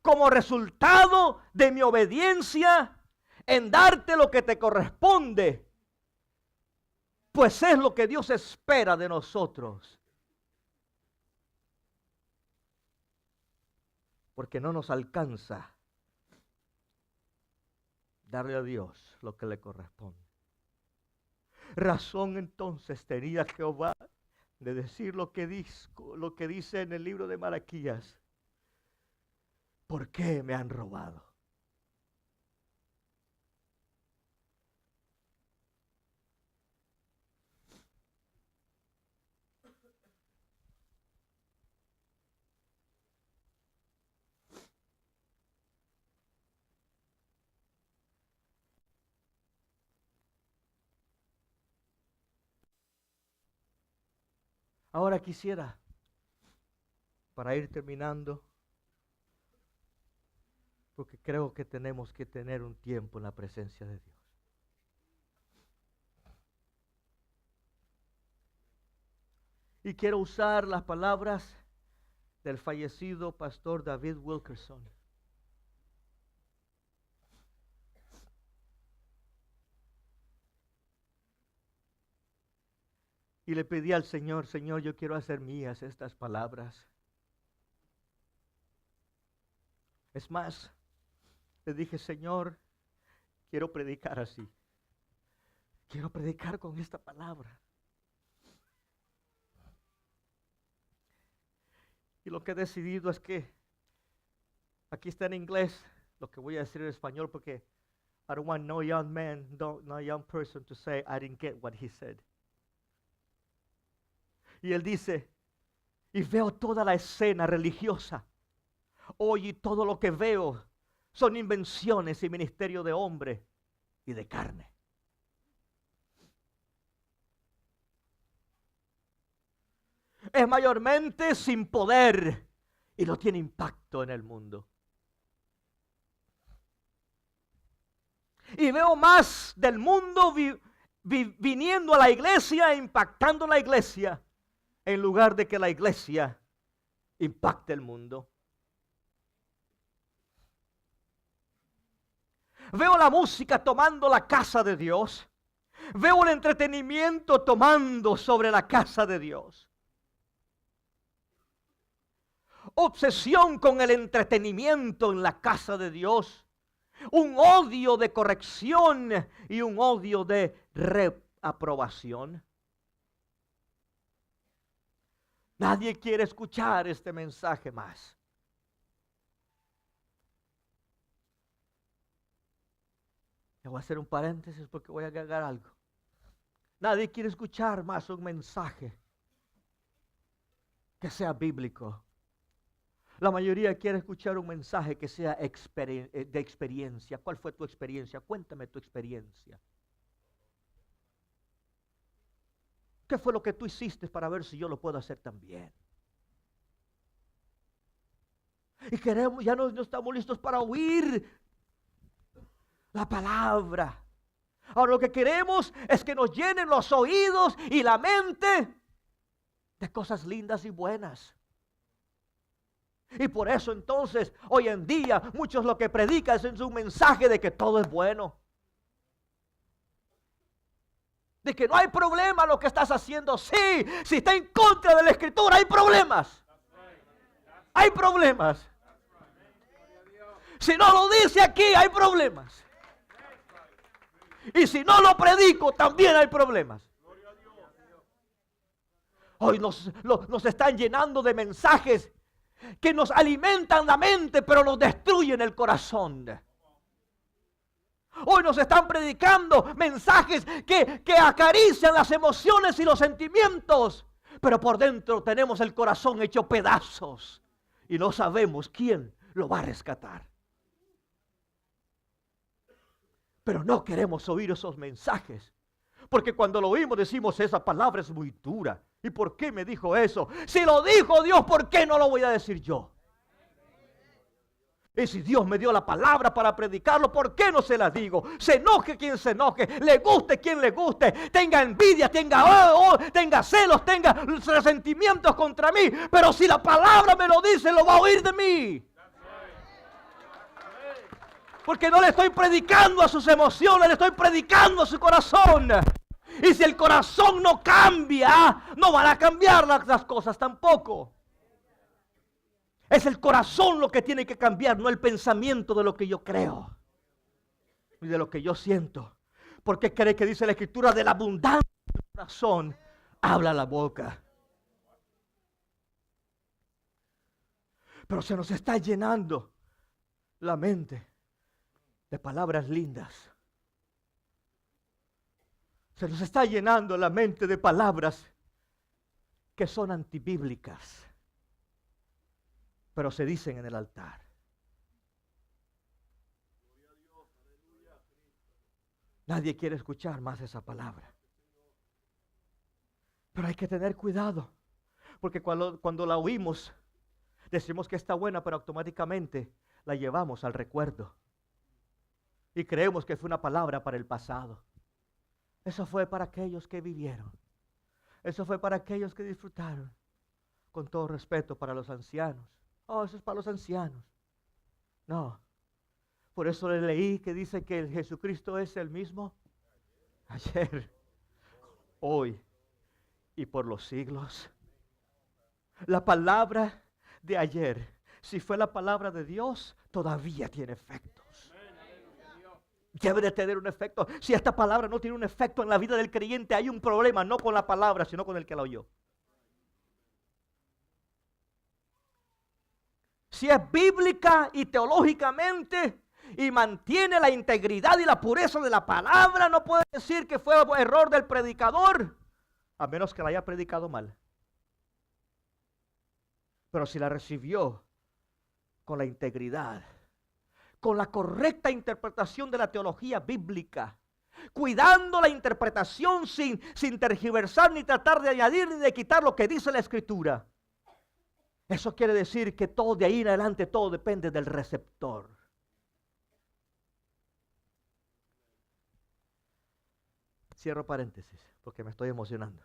como resultado de mi obediencia en darte lo que te corresponde, pues es lo que Dios espera de nosotros. Porque no nos alcanza darle a Dios lo que le corresponde. Razón entonces tenía Jehová de decir lo que dice en el libro de Malaquías. ¿Por qué me han robado? Ahora quisiera, para ir terminando, porque creo que tenemos que tener un tiempo en la presencia de Dios. Y quiero usar las palabras del fallecido pastor David Wilkerson. Y le pedí al Señor, Señor, yo quiero hacer mías estas palabras. Es más, le dije, Señor, quiero predicar así. Quiero predicar con esta palabra. Y lo que he decidido es que, aquí está en inglés, lo que voy a decir en español, porque I don't want no young man, no young person to say, I didn't get what he said. Y él dice, y veo toda la escena religiosa. Hoy todo lo que veo son invenciones y ministerio de hombre y de carne. Es mayormente sin poder y no tiene impacto en el mundo. Y veo más del mundo viniendo a la iglesia e impactando la iglesia, en lugar de que la iglesia impacte el mundo. Veo la música tomando la casa de Dios. Veo el entretenimiento tomando sobre la casa de Dios. Obsesión con el entretenimiento en la casa de Dios. Un odio de corrección y un odio de reaprobación. Nadie quiere escuchar este mensaje más. Le voy a hacer un paréntesis porque voy a agregar algo. Nadie quiere escuchar más un mensaje que sea bíblico. La mayoría quiere escuchar un mensaje que sea de experiencia. ¿Cuál fue tu experiencia? Cuéntame tu experiencia. ¿Qué fue lo que tú hiciste para ver si yo lo puedo hacer también? Y queremos, ya no estamos listos para oír la palabra. Ahora lo que queremos es que nos llenen los oídos y la mente de cosas lindas y buenas. Y por eso entonces, hoy en día, muchos lo que predican es un mensaje de que todo es bueno. De que no hay problema lo que estás haciendo. Sí, si está en contra de la Escritura, hay problemas. Hay problemas. Si no lo dice aquí, hay problemas. Y si no lo predico, también hay problemas. Hoy nos están llenando de mensajes que nos alimentan la mente, pero nos destruyen el corazón. Hoy nos están predicando mensajes que acarician las emociones y los sentimientos, pero por dentro tenemos el corazón hecho pedazos y no sabemos quién lo va a rescatar. Pero no queremos oír esos mensajes, porque cuando lo oímos decimos, esa palabra es muy dura. ¿Y por qué me dijo eso? Si lo dijo Dios, ¿por qué no lo voy a decir yo? Y si Dios me dio la palabra para predicarlo, ¿por qué no se la digo? Se enoje quien se enoje, le guste quien le guste, tenga envidia, tenga celos, tenga resentimientos contra mí. Pero si la palabra me lo dice, lo va a oír de mí. Porque no le estoy predicando a sus emociones, le estoy predicando a su corazón. Y si el corazón no cambia, no van a cambiar las cosas tampoco. Es el corazón lo que tiene que cambiar, no el pensamiento de lo que yo creo y de lo que yo siento. Porque cree que dice la Escritura, de la abundancia del corazón habla la boca. Pero se nos está llenando la mente de palabras lindas. Se nos está llenando la mente de palabras que son antibíblicas, pero se dicen en el altar. Nadie quiere escuchar más esa palabra. Pero hay que tener cuidado, porque cuando la oímos, decimos que está buena, pero automáticamente la llevamos al recuerdo. Y creemos que fue una palabra para el pasado. Eso fue para aquellos que vivieron. Eso fue para aquellos que disfrutaron. Con todo respeto para los ancianos. Oh, eso es para los ancianos. No. Por eso le leí que dice que el Jesucristo es el mismo ayer, hoy y por los siglos. La palabra de ayer, si fue la palabra de Dios, todavía tiene efectos. Debe de tener un efecto. Si esta palabra no tiene un efecto en la vida del creyente, hay un problema, no con la palabra, sino con el que la oyó. Si es bíblica y teológicamente y mantiene la integridad y la pureza de la palabra, no puede decir que fue error del predicador, a menos que la haya predicado mal. Pero si la recibió con la integridad, con la correcta interpretación de la teología bíblica, cuidando la interpretación sin tergiversar ni tratar de añadir ni de quitar lo que dice la Escritura. Eso quiere decir que todo de ahí en adelante, todo depende del receptor. Cierro paréntesis porque me estoy emocionando.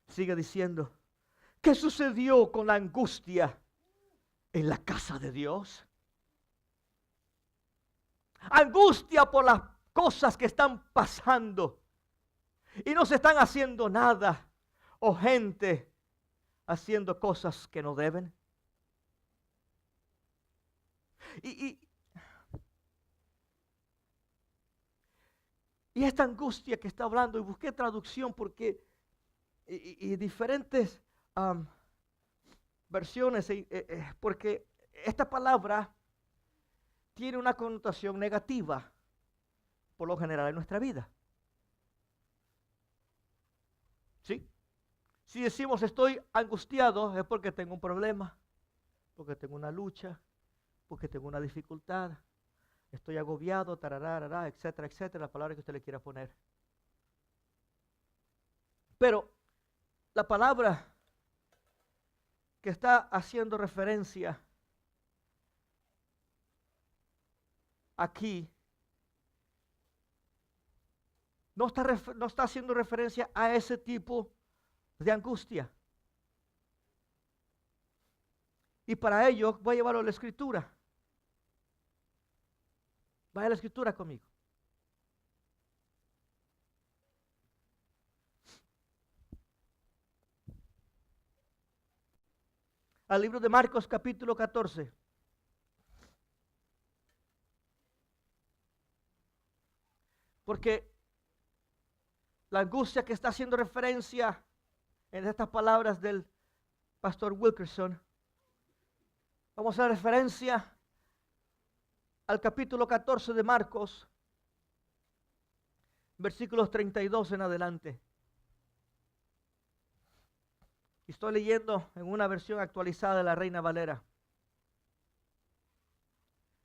Sigue diciendo, ¿qué sucedió con la angustia en la casa de Dios? Angustia por las cosas que están pasando y no se están haciendo nada, o gente haciendo cosas que no deben. Y esta angustia que está hablando, y busqué traducción porque y diferentes versiones, porque esta palabra tiene una connotación negativa por lo general en nuestra vida. ¿Sí? Si decimos estoy angustiado es porque tengo un problema, porque tengo una lucha, porque tengo una dificultad, estoy agobiado, tararara, etcétera, etcétera, la palabra que usted le quiera poner. Pero la palabra que está haciendo referencia aquí no está haciendo referencia a ese tipo de angustia. Y para ello voy a llevarlo a la escritura. Vaya a la escritura conmigo. Al libro de Marcos capítulo 14. Porque la angustia que está haciendo referencia en estas palabras del pastor Wilkerson, vamos a hacer referencia al capítulo 14 de Marcos, versículos 32 en adelante. Estoy leyendo en una versión actualizada de la Reina Valera.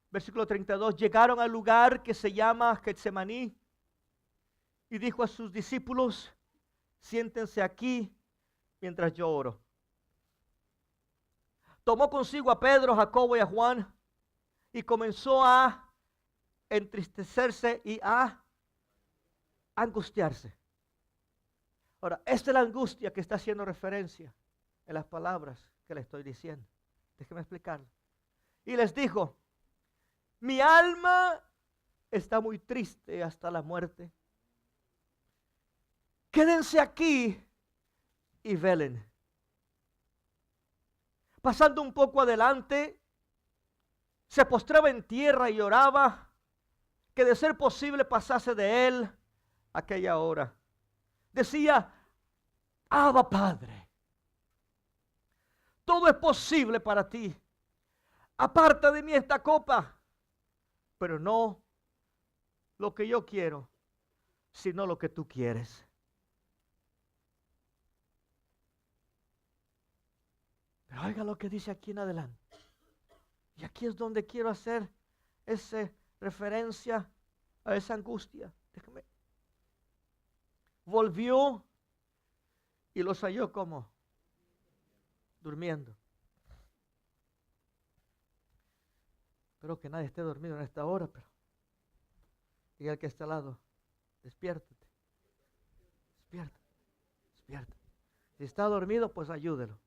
Versículo 32, llegaron al lugar que se llama Getsemaní y dijo a sus discípulos, siéntense aquí mientras yo oro. Tomó consigo a Pedro, Jacobo y a Juan y comenzó a entristecerse y a angustiarse. Ahora, esta es la angustia que está haciendo referencia en las palabras que le estoy diciendo. Déjeme explicarlo. Y les dijo, mi alma está muy triste hasta la muerte. Quédense aquí y velen. Pasando un poco adelante, se postraba en tierra y oraba que de ser posible pasase de él aquella hora. Decía, Abba Padre, todo es posible para ti. Aparta de mí esta copa, pero no lo que yo quiero, sino lo que tú quieres. Pero oiga lo que dice aquí en adelante. Y aquí es donde quiero hacer esa referencia a esa angustia. Déjame. Volvió y los halló como durmiendo. Espero que nadie esté dormido en esta hora, pero diga al que está al lado, despiértate, despierta, despierta. Si está dormido, pues ayúdelo.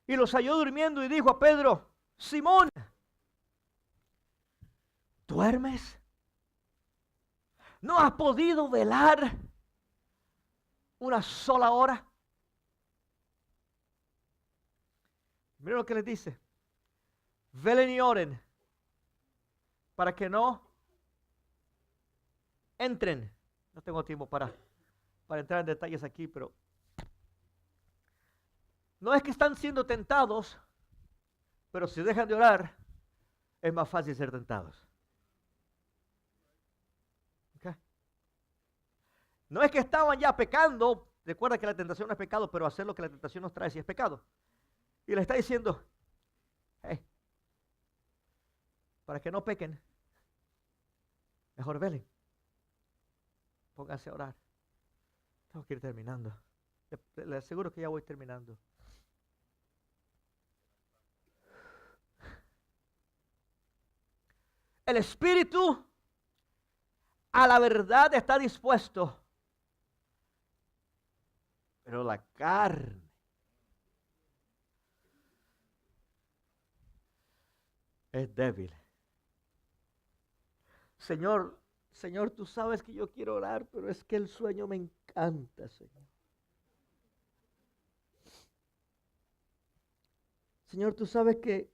Y los halló durmiendo y dijo a Pedro, Simón, ¿duermes? ¿No has podido velar una sola hora? Miren lo que les dice. Velen y oren para que no entren. No tengo tiempo para entrar en detalles aquí, pero no es que están siendo tentados, pero si dejan de orar, es más fácil ser tentados. ¿Okay? No es que estaban ya pecando. Recuerda que la tentación no es pecado, pero hacer lo que la tentación nos trae sí es pecado. Y le está diciendo, hey, para que no pequen, mejor velen. Pónganse a orar. Tengo que ir terminando. Le aseguro que ya voy terminando. El espíritu a la verdad está dispuesto, pero la carne es débil. Señor, Señor, tú sabes que yo quiero orar, pero es que el sueño me encanta, Señor. Señor, tú sabes que,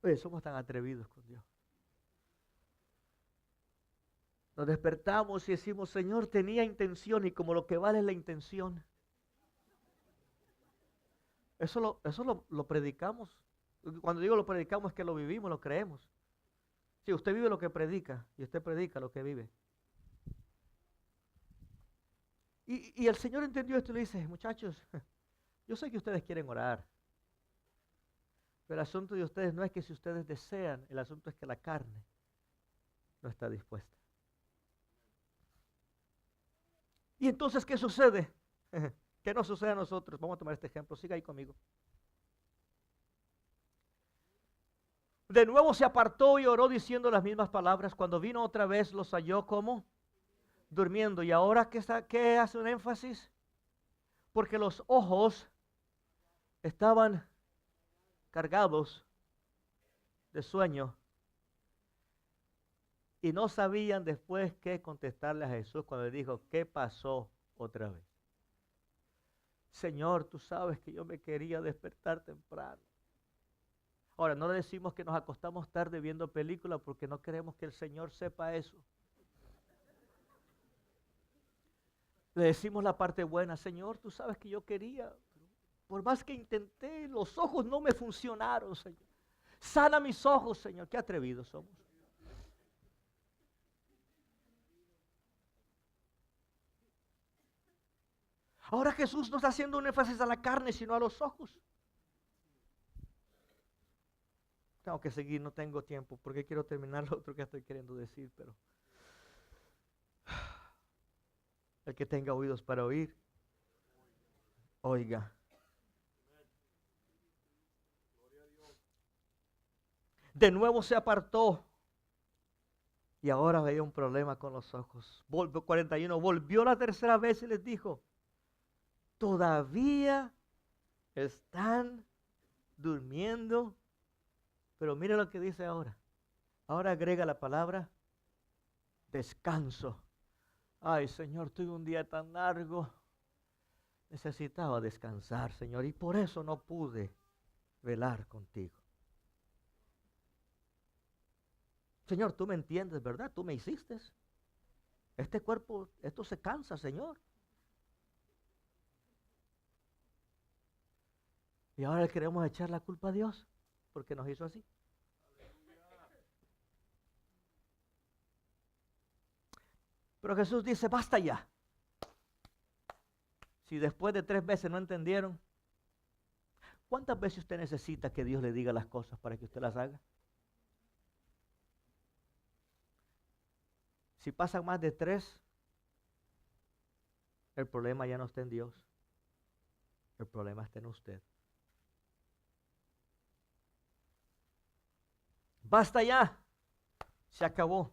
oye, somos tan atrevidos con Dios. Nos despertamos y decimos, Señor, tenía intención y como lo que vale es la intención. Eso lo predicamos. Cuando digo lo predicamos es que lo vivimos, lo creemos. Si usted vive lo que predica y usted predica lo que vive. Y el Señor entendió esto y le dice, muchachos, yo sé que ustedes quieren orar, pero el asunto de ustedes no es que si ustedes desean, el asunto es que la carne no está dispuesta. Y entonces, ¿qué sucede? ¿Qué nos sucede a nosotros? Vamos a tomar este ejemplo, siga ahí conmigo. De nuevo se apartó y oró diciendo las mismas palabras. Cuando vino otra vez los halló como durmiendo. ¿Y ahora qué hace un énfasis? Porque los ojos estaban cargados de sueño y no sabían después qué contestarle a Jesús cuando le dijo, ¿qué pasó otra vez? Señor, tú sabes que yo me quería despertar temprano. Ahora, no le decimos que nos acostamos tarde viendo películas porque no queremos que el Señor sepa eso. Le decimos la parte buena, Señor, tú sabes que yo quería, por más que intenté, los ojos no me funcionaron, Señor. Sana mis ojos, Señor. Qué atrevidos somos. Ahora Jesús no está haciendo un énfasis a la carne, sino a los ojos. Tengo que seguir, no tengo tiempo, porque quiero terminar lo otro que estoy queriendo decir, pero el que tenga oídos para oír, oiga. De nuevo se apartó y ahora veía un problema con los ojos. 41, volvió la tercera vez y les dijo, todavía están durmiendo. Pero mire lo que dice ahora. Ahora agrega la palabra descanso. Ay, Señor, tuve un día tan largo. Necesitaba descansar, Señor, y por eso no pude velar contigo. Señor, tú me entiendes, ¿verdad? Tú me hiciste. Este cuerpo, esto se cansa, Señor. Y ahora le queremos echar la culpa a Dios porque nos hizo así. Pero Jesús dice, basta ya. Si después de 3 veces no entendieron, ¿cuántas veces usted necesita que Dios le diga las cosas para que usted las haga? Si pasan más de 3, el problema ya no está en Dios. El problema está en usted. Basta ya. Se acabó.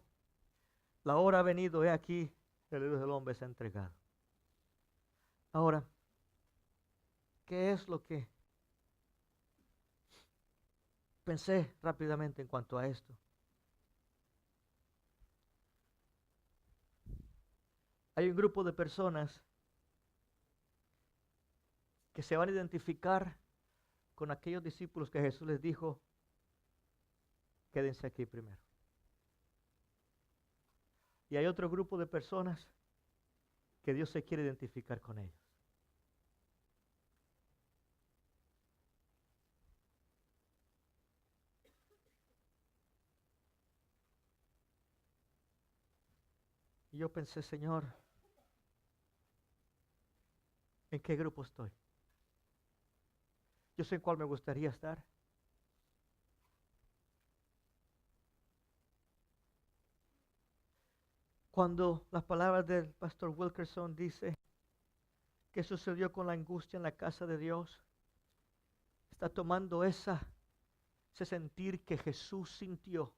La hora ha venido. He aquí, el Hijo del Hombre se ha entregado. Ahora, ¿qué es lo que pensé rápidamente en cuanto a esto? Hay un grupo de personas que se van a identificar con aquellos discípulos que Jesús les dijo, quédense aquí primero. Y hay otro grupo de personas que Dios se quiere identificar con ellos. Y yo pensé, Señor, ¿en qué grupo estoy? Yo sé en cuál me gustaría estar. Cuando las palabras del pastor Wilkerson dice que sucedió con la angustia en la casa de Dios, está tomando ese sentir que Jesús sintió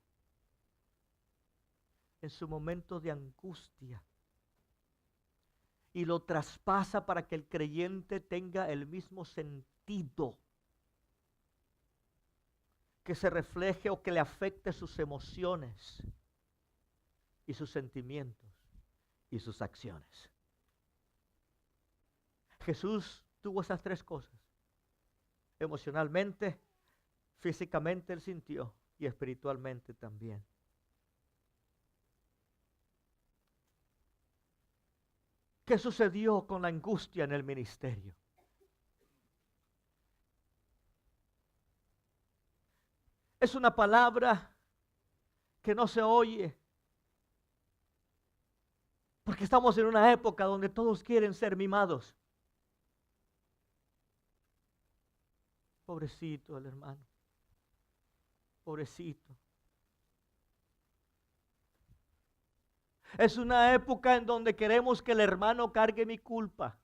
en su momento de angustia y lo traspasa para que el creyente tenga el mismo sentido que se refleje o que le afecte sus emociones y sus sentimientos y sus acciones. Jesús tuvo esas tres cosas. Emocionalmente, físicamente Él sintió y espiritualmente también. ¿Qué sucedió con la angustia en el ministerio? Es una palabra que no se oye, porque estamos en una época donde todos quieren ser mimados. Pobrecito el hermano, pobrecito. Es una época en donde queremos que el hermano cargue mi culpa.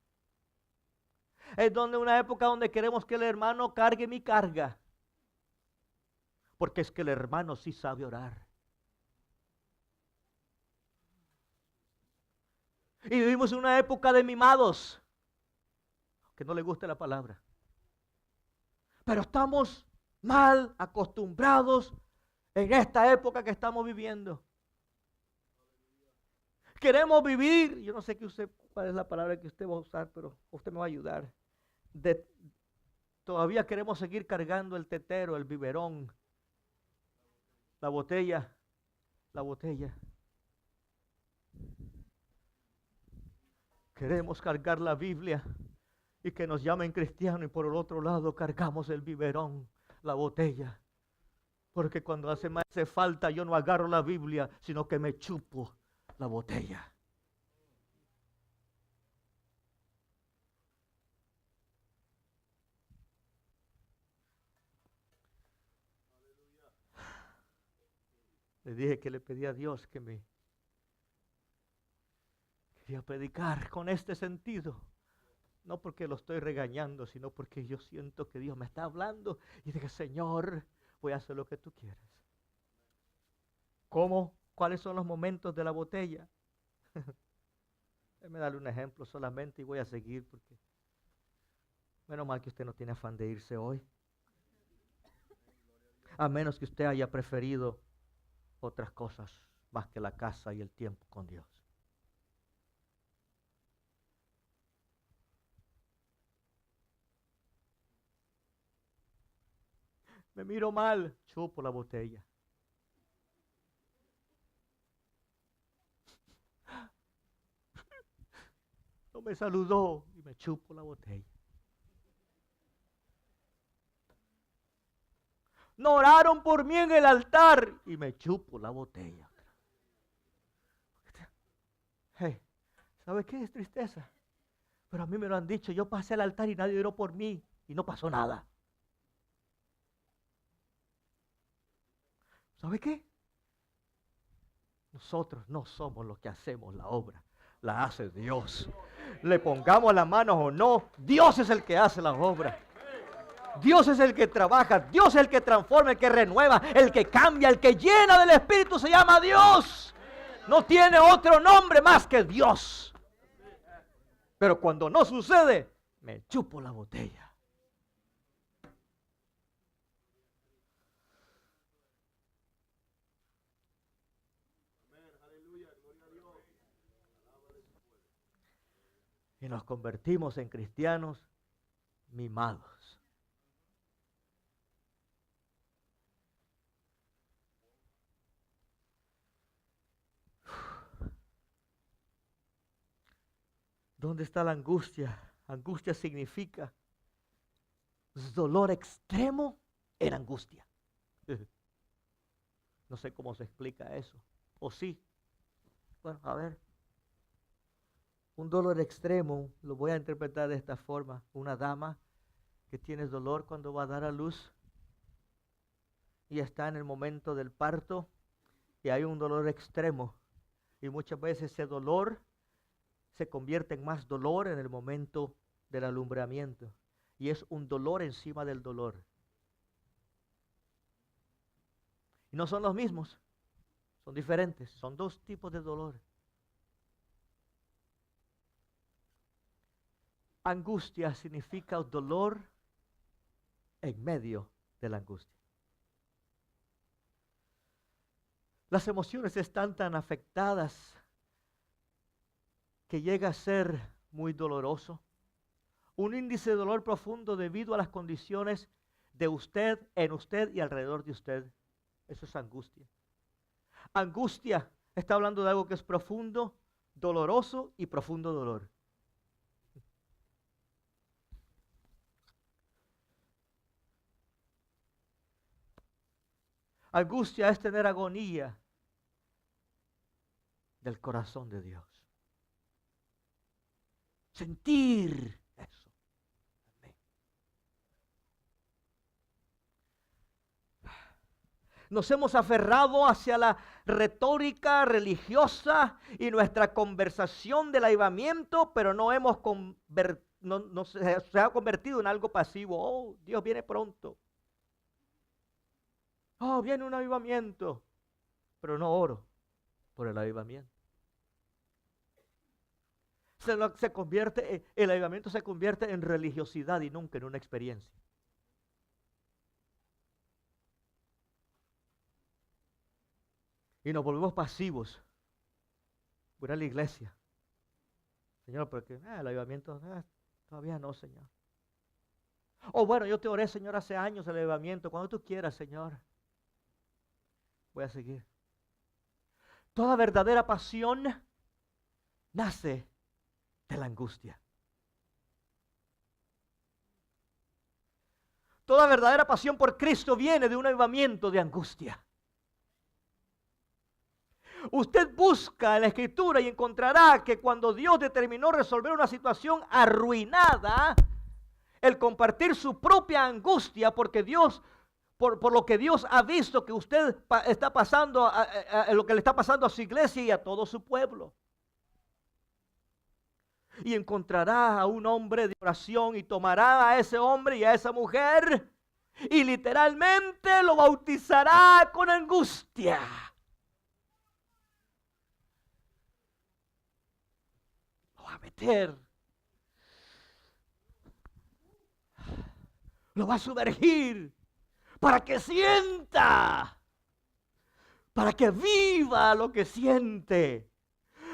Es una época donde queremos que el hermano cargue mi carga. Porque es que el hermano sí sabe orar. Y vivimos en una época de mimados. Que no le guste la palabra. Pero estamos mal acostumbrados en esta época que estamos viviendo. Queremos vivir, yo no sé cuál es la palabra que usted va a usar, pero usted me va a ayudar. Todavía queremos seguir cargando el tetero, el biberón, la botella. Queremos cargar la Biblia y que nos llamen cristianos y por el otro lado cargamos el biberón, la botella. Porque cuando hace falta yo no agarro la Biblia, sino que me chupo la botella. Le dije que le pedí a Dios que me quería predicar con este sentido. No porque lo estoy regañando, sino porque yo siento que Dios me está hablando. Y dije, Señor, voy a hacer lo que tú quieras. ¿Cómo? ¿Cuáles son los momentos de la botella? Déjame darle un ejemplo solamente y voy a seguir porque menos mal que usted no tiene afán de irse hoy. A menos que usted haya preferido otras cosas más que la casa y el tiempo con Dios. Me miro mal, chupo la botella. No me saludó y me chupo la botella. No oraron por mí en el altar y me chupo la botella. Hey, ¿sabe qué es tristeza? Pero a mí me lo han dicho, yo pasé al altar y nadie oró por mí y no pasó nada. ¿Sabe qué? Nosotros no somos los que hacemos la obra, la hace Dios. Le pongamos las manos o no, Dios es el que hace la obra. Dios es el que trabaja, Dios es el que transforma, el que renueva, el que cambia, el que llena del Espíritu se llama Dios. No tiene otro nombre más que Dios. Pero cuando no sucede, me chupo la botella. Y nos convertimos en cristianos mimados. ¿Dónde está la angustia? Angustia significa dolor extremo en angustia. No sé cómo se explica eso. ¿O sí? Bueno, a ver. Un dolor extremo, lo voy a interpretar de esta forma. Una dama que tiene dolor cuando va a dar a luz y está en el momento del parto y hay un dolor extremo. Y muchas veces ese dolor se convierte en más dolor en el momento del alumbramiento. Y es un dolor encima del dolor. Y no son los mismos, son diferentes, son dos tipos de dolor. Angustia significa dolor en medio de la angustia. Las emociones están tan afectadas que llega a ser muy doloroso. Un índice de dolor profundo debido a las condiciones de usted, en usted y alrededor de usted. Eso es angustia. Angustia está hablando de algo que es profundo, doloroso y profundo dolor. Angustia es tener agonía del corazón de Dios. Sentir eso. Amén. Nos hemos aferrado hacia la retórica religiosa y nuestra conversación del avivamiento, pero no hemos se ha convertido en algo pasivo. Oh, Dios viene pronto. Oh, viene un avivamiento, pero no oro por el avivamiento. El avivamiento se convierte en religiosidad y nunca en una experiencia. Y nos volvemos pasivos. Voy a la iglesia. Señor, porque el avivamiento todavía no, Señor. Oh, bueno, yo te oré, Señor, hace años el avivamiento. Cuando tú quieras, Señor. Voy a seguir. Toda verdadera pasión nace de la angustia. Toda verdadera pasión por Cristo viene de un avivamiento de angustia. Usted busca en la Escritura y encontrará que cuando Dios determinó resolver una situación arruinada, el compartir su propia angustia, porque Dios, por lo que Dios ha visto que usted está pasando, lo que le está pasando a su iglesia y a todo su pueblo. Y encontrará a un hombre de oración y tomará a ese hombre y a esa mujer y literalmente lo bautizará con angustia. Lo va a meter. Lo va a sumergir para que sienta, para que viva lo que siente.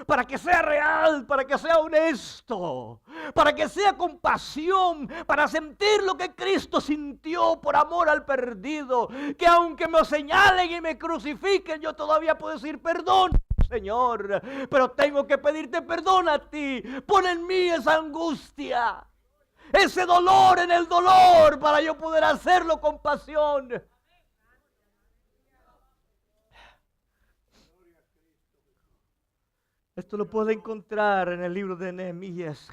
Para que sea real, para que sea honesto, para que sea compasión, para sentir lo que Cristo sintió por amor al perdido, que aunque me señalen y me crucifiquen, yo todavía puedo decir perdón, Señor, pero tengo que pedirte perdón a ti. Pon en mí esa angustia, ese dolor en el dolor, para yo poder hacerlo con pasión. Esto lo puede encontrar en el libro de Nehemías.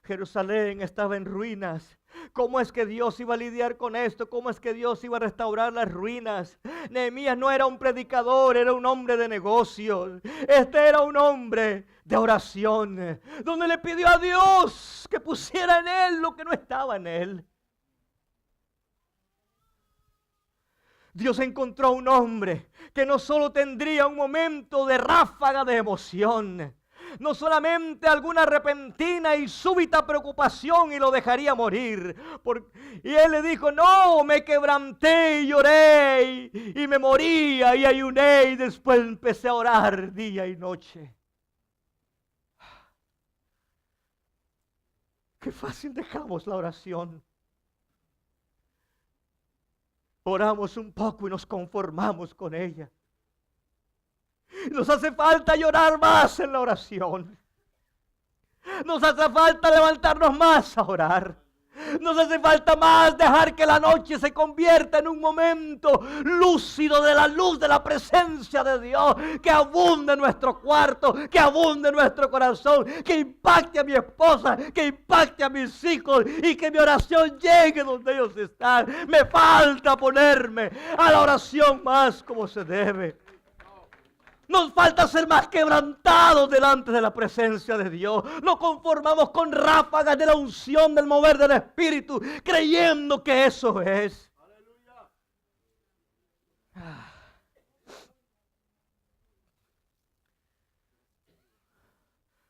Jerusalén estaba en ruinas. ¿Cómo es que Dios iba a lidiar con esto? ¿Cómo es que Dios iba a restaurar las ruinas? Nehemías no era un predicador, era un hombre de negocios. Este era un hombre de oración, donde le pidió a Dios que pusiera en él lo que no estaba en él. Dios encontró un hombre que no solo tendría un momento de ráfaga de emoción, no solamente alguna repentina y súbita preocupación y lo dejaría morir. Y él le dijo, no, me quebranté y lloré y me moría y ayuné y después empecé a orar día y noche. Qué fácil dejamos la oración. Oramos un poco y nos conformamos con ella. Nos hace falta llorar más en la oración. Nos hace falta levantarnos más a orar. Nos hace falta más dejar que la noche se convierta en un momento lúcido de la luz de la presencia de Dios, que abunde en nuestro cuarto, que abunde en nuestro corazón, que impacte a mi esposa, que impacte a mis hijos y que mi oración llegue donde ellos están. Me falta ponerme a la oración más como se debe. Nos falta ser más quebrantados delante de la presencia de Dios. Nos conformamos con ráfagas de la unción del mover del Espíritu, creyendo que eso es. Aleluya.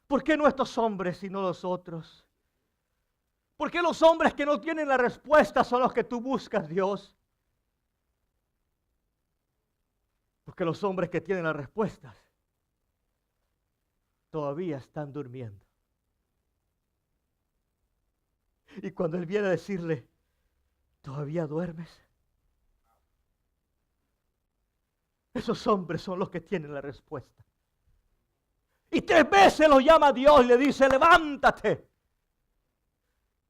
¿Por qué no estos hombres y no los otros? ¿Por qué los hombres que no tienen la respuesta son los que tú buscas, Dios? Porque los hombres que tienen las respuestas todavía están durmiendo. Y cuando Él viene a decirle, ¿todavía duermes? Esos hombres son los que tienen la respuesta. Y 3 veces los llama Dios y le dice, levántate.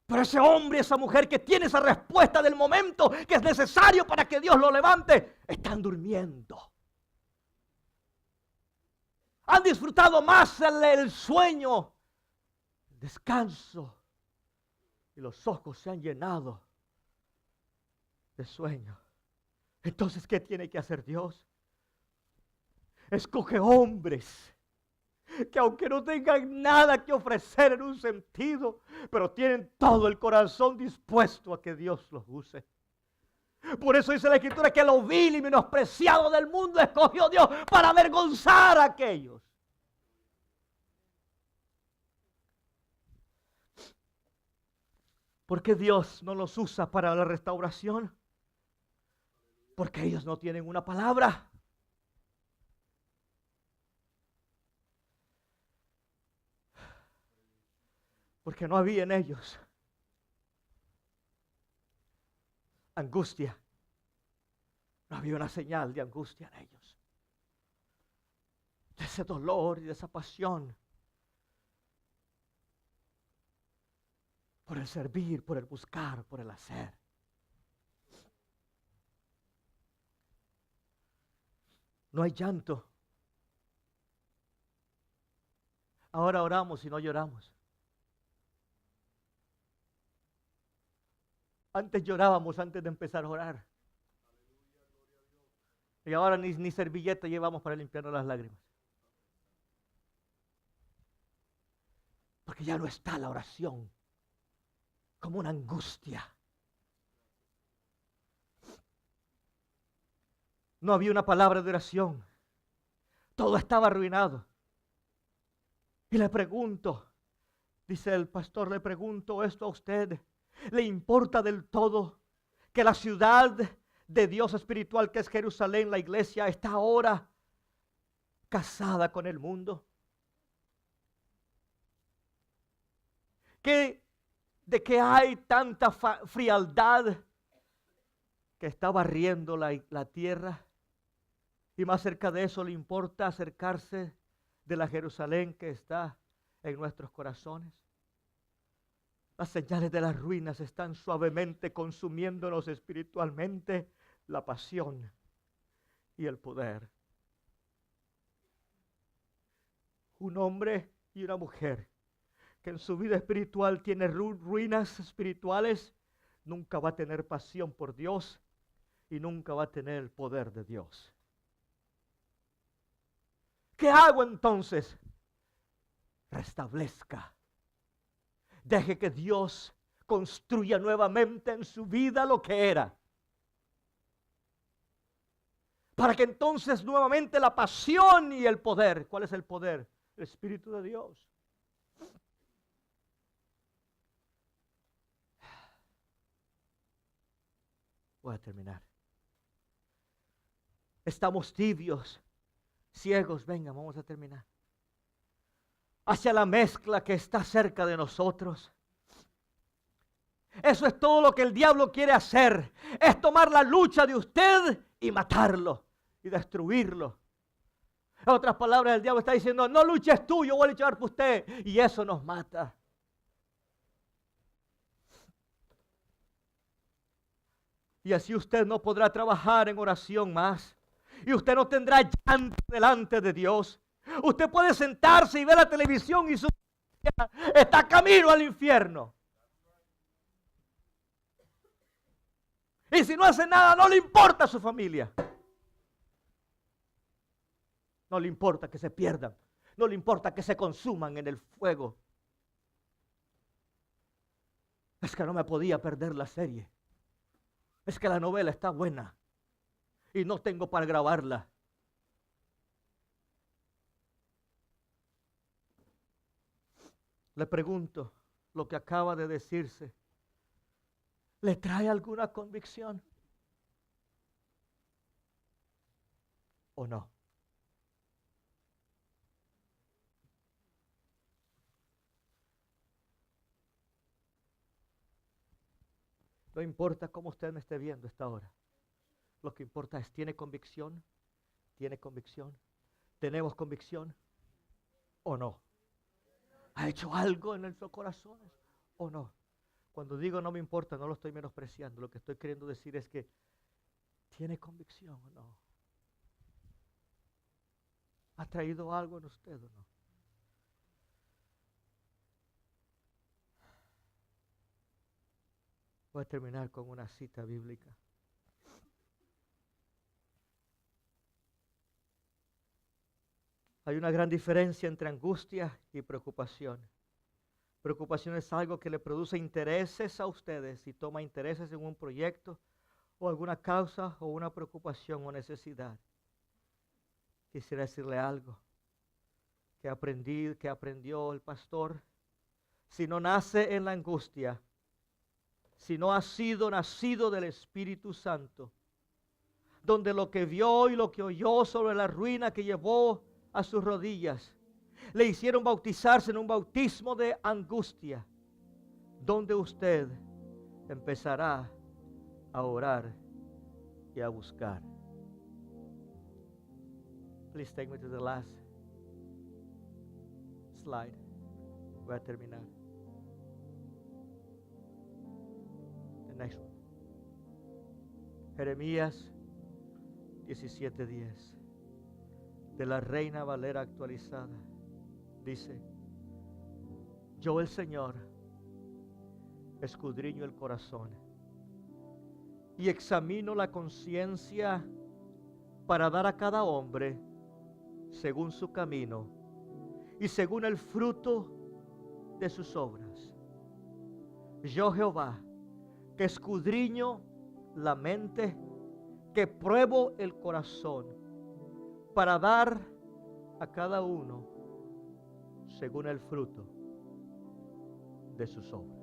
Pero ese hombre y esa mujer que tiene esa respuesta del momento que es necesario para que Dios lo levante, están durmiendo. Han disfrutado más el sueño, el descanso. Y los ojos se han llenado de sueño. Entonces, ¿qué tiene que hacer Dios? Escoge hombres que aunque no tengan nada que ofrecer en un sentido, pero tienen todo el corazón dispuesto a que Dios los use. Por eso dice la Escritura que lo vil y menospreciado del mundo escogió Dios para avergonzar a aquellos. ¿Por qué Dios no los usa para la restauración? Porque ellos no tienen una palabra. Porque no había en ellos angustia. No había una señal de angustia en ellos. De ese dolor y de esa pasión. Por el servir, por el buscar, por el hacer. No hay llanto. Ahora oramos y no lloramos. Antes llorábamos antes de empezar a orar. Y ahora ni servilleta llevamos para limpiarnos las lágrimas. Porque ya no está la oración como una angustia. No había una palabra de oración. Todo estaba arruinado. Y le pregunto, dice el pastor, le pregunto esto a usted. ¿Le importa del todo que la ciudad de Dios espiritual que es Jerusalén, la iglesia, está ahora casada con el mundo? ¿De qué hay tanta frialdad que está barriendo la tierra? Y más cerca de eso, ¿le importa acercarse de la Jerusalén que está en nuestros corazones? Las señales de las ruinas están suavemente consumiéndonos espiritualmente, la pasión y el poder. Un hombre y una mujer que en su vida espiritual tiene ruinas espirituales, nunca va a tener pasión por Dios y nunca va a tener el poder de Dios. ¿Qué hago entonces? Restablezca. Deje que Dios construya nuevamente en su vida lo que era. Para que entonces nuevamente la pasión y el poder. ¿Cuál es el poder? El Espíritu de Dios. Voy a terminar. Estamos tibios, ciegos. Venga, vamos a terminar. Hacia la mezcla que está cerca de nosotros. Eso es todo lo que el diablo quiere hacer. Es tomar la lucha de usted y matarlo y destruirlo. En otras palabras, el diablo está diciendo, no luches tú, yo voy a luchar por usted. Y eso nos mata. Y así usted no podrá trabajar en oración más. Y usted no tendrá llanto delante de Dios. Usted puede sentarse y ver la televisión y su vida está camino al infierno. Y si no hace nada, no le importa a su familia. No le importa que se pierdan. No le importa que se consuman en el fuego. Es que no me podía perder la serie. Es que la novela está buena. Y no tengo para grabarla. Le pregunto, lo que acaba de decirse, ¿le trae alguna convicción? o no. No importa cómo usted me esté viendo esta hora. Lo que importa es, ¿tiene convicción? ¿Tiene convicción? ¿Tenemos convicción o no? ¿Ha hecho algo en nuestros corazones o no? Cuando digo no me importa, no lo estoy menospreciando. Lo que estoy queriendo decir es que ¿tiene convicción o no? ¿Ha traído algo en usted o no? Voy a terminar con una cita bíblica. Hay una gran diferencia entre angustia y preocupación. Preocupación es algo que le produce intereses a ustedes y toma intereses en un proyecto o alguna causa o una preocupación o necesidad. Quisiera decirle algo que aprendió el pastor. Si no nace en la angustia, si no ha sido nacido del Espíritu Santo, donde lo que vio y lo que oyó sobre la ruina que llevó a sus rodillas, le hicieron bautizarse en un bautismo de angustia, donde usted empezará a orar y a buscar. Please take me to the last slide. Voy a terminar. The next one. Jeremías 17:10, de la Reina Valera actualizada, dice: yo, el Señor, escudriño el corazón y examino la conciencia para dar a cada hombre según su camino y según el fruto de sus obras. Yo, Jehová, que escudriño la mente, que pruebo el corazón, para dar a cada uno según el fruto de sus obras.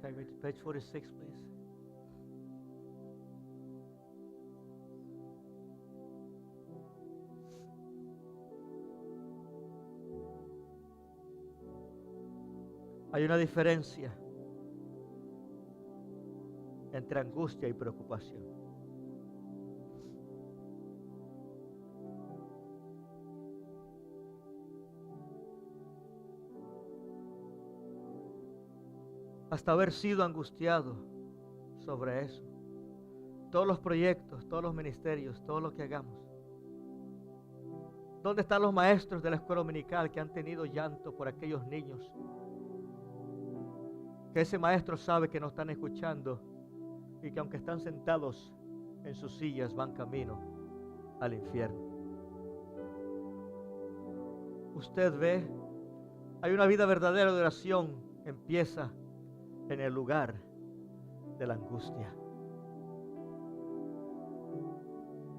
Take me to page 46, please. Hay una diferencia entre angustia y preocupación. Hasta haber sido angustiado sobre eso. Todos los proyectos, todos los ministerios, todo lo que hagamos. ¿Dónde están los maestros de la escuela dominical que han tenido llanto por aquellos niños? Que ese maestro sabe que no están escuchando y que aunque están sentados en sus sillas van camino al infierno. Usted ve, hay una vida verdadera de oración, empieza en el lugar de la angustia.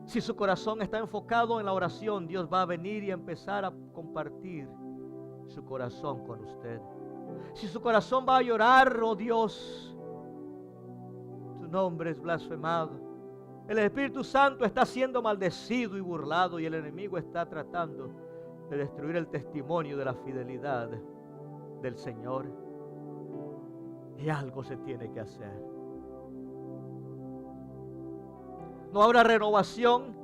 Si su corazón está enfocado en la oración, Dios va a venir y a empezar a compartir su corazón con usted. Si su corazón va a llorar, oh Dios, tu nombre es blasfemado, el Espíritu Santo está siendo maldecido y burlado y el enemigo está tratando de destruir el testimonio de la fidelidad del Señor, y algo se tiene que hacer. No habrá renovación,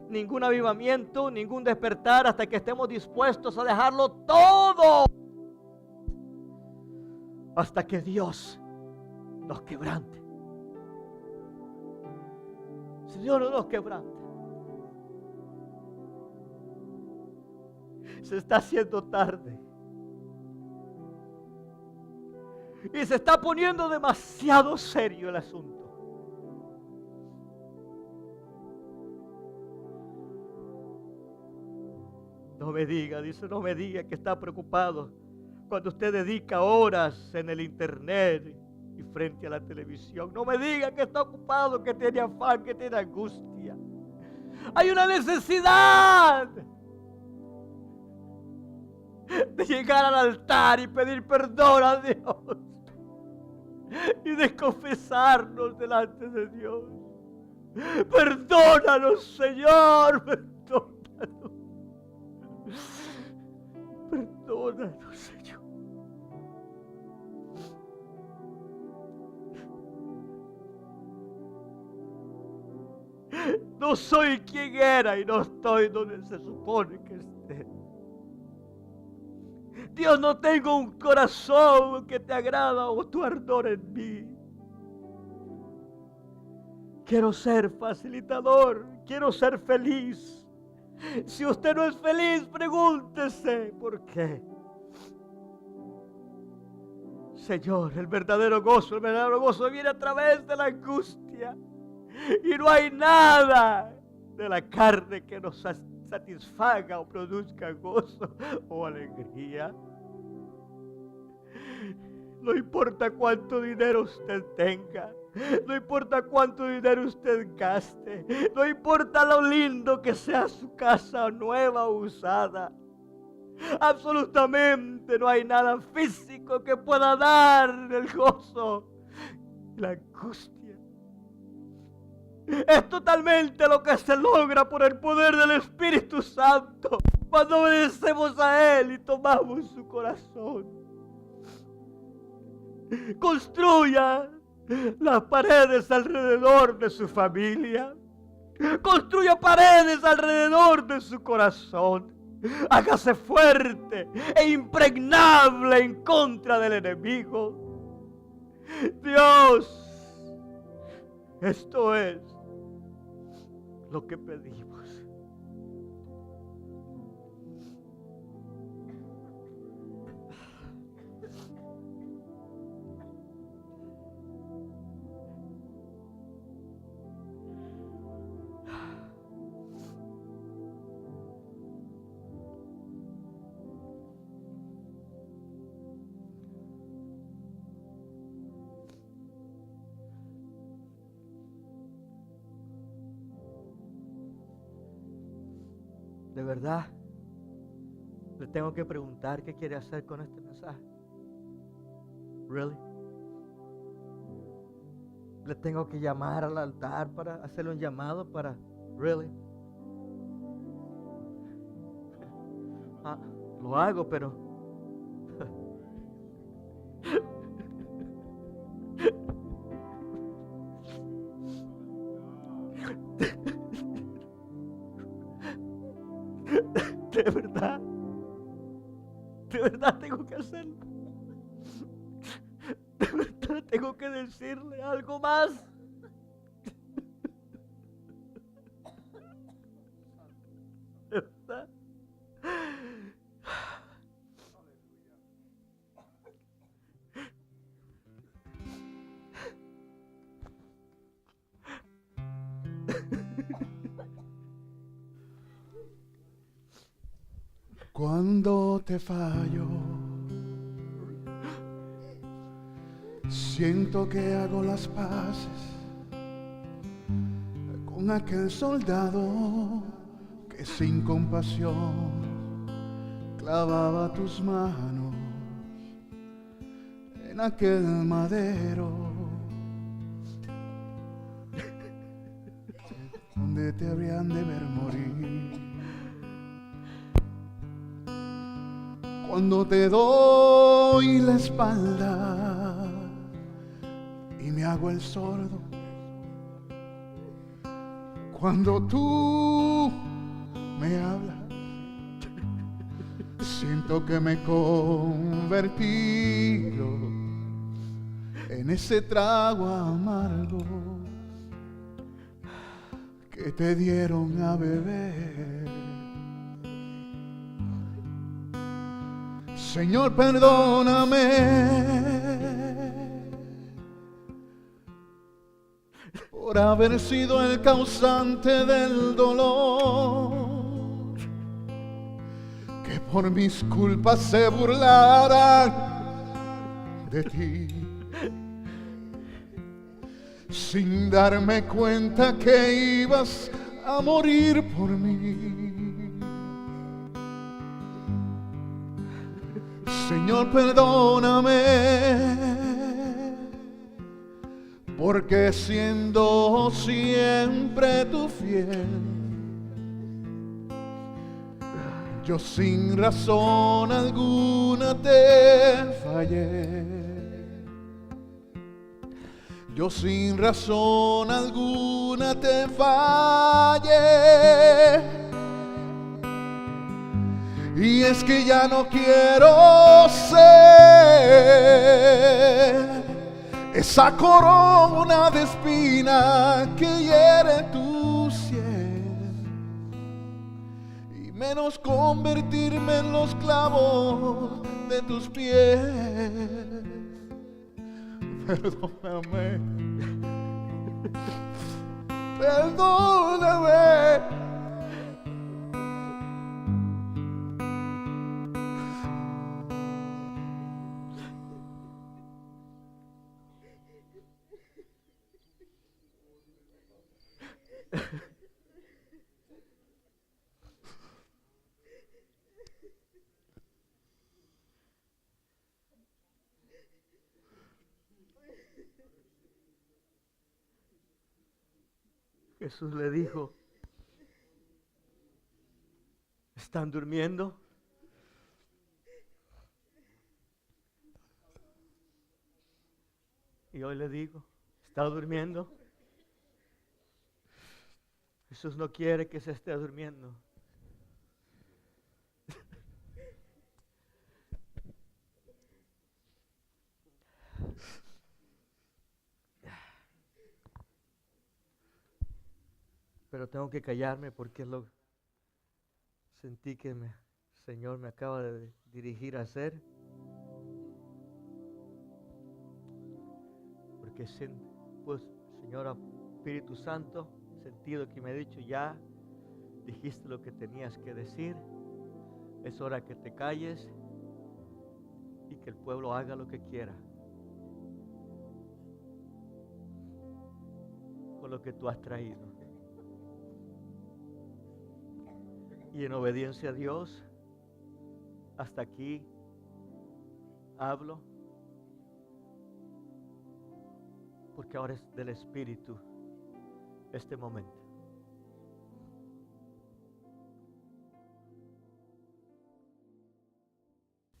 ningún avivamiento, ningún despertar hasta que estemos dispuestos a dejarlo todo, hasta que Dios nos quebrante. Señor, no nos quebrante. Se está haciendo tarde. Y se está poniendo demasiado serio el asunto. No me diga, dice, no me diga que está preocupado cuando usted dedica horas en el internet y frente a la televisión. No me diga que está ocupado, que tiene afán, que tiene angustia. Hay una necesidad de llegar al altar y pedir perdón a Dios y de confesarnos delante de Dios. Perdónanos, Señor, perdónanos. Perdónanos, Señor. No soy quien era y no estoy donde se supone que esté. Dios, no tengo un corazón que te agrada o tu ardor en mí. Quiero ser facilitador, quiero ser feliz. Si usted no es feliz, pregúntese por qué. Señor, el verdadero gozo viene a través de la angustia. Y no hay nada de la carne que nos satisfaga o produzca gozo o alegría. No importa cuánto dinero usted tenga, no importa cuánto dinero usted gaste, no importa lo lindo que sea su casa nueva o usada. Absolutamente no hay nada físico que pueda dar el gozo y la angustia. Es totalmente lo que se logra por el poder del Espíritu Santo cuando obedecemos a Él y tomamos su corazón. Construya las paredes alrededor de su familia. Construya paredes alrededor de su corazón. Hágase fuerte e impregnable en contra del enemigo. Dios, esto es lo que pedimos. De verdad, le tengo que preguntar qué quiere hacer con este mensaje. Really? Le tengo que llamar al altar para hacerle un llamado para... Really? Lo hago, pero... De verdad tengo que hacerlo. De verdad tengo que decirle algo más. De verdad. Cuando te fallo, siento que hago las paces con aquel soldado que sin compasión clavaba tus manos en aquel madero donde te habrían de ver morir. Cuando te doy la espalda y me hago el sordo, cuando tú me hablas, siento que me he convertido en ese trago amargo que te dieron a beber. Señor, perdóname por haber sido el causante del dolor, que por mis culpas se burlaran de ti, sin darme cuenta que ibas a morir por mí. Señor, perdóname, porque siendo siempre tu fiel, yo sin razón alguna te fallé. Yo sin razón alguna te fallé. Y es que ya no quiero ser esa corona de espina que hiere tu sien, y menos convertirme en los clavos de tus pies. Perdóname, perdóname. Jesús le dijo, ¿están durmiendo? Y hoy le digo, ¿está durmiendo? Jesús no quiere que se esté durmiendo. Pero tengo que callarme porque sentí que el Señor me acaba de dirigir a hacer. Porque pues, Señor Espíritu Santo, sentido que me ha dicho, ya dijiste lo que tenías que decir, es hora que te calles y que el pueblo haga lo que quiera con lo que tú has traído. Y en obediencia a Dios, hasta aquí hablo, porque ahora es del Espíritu este momento.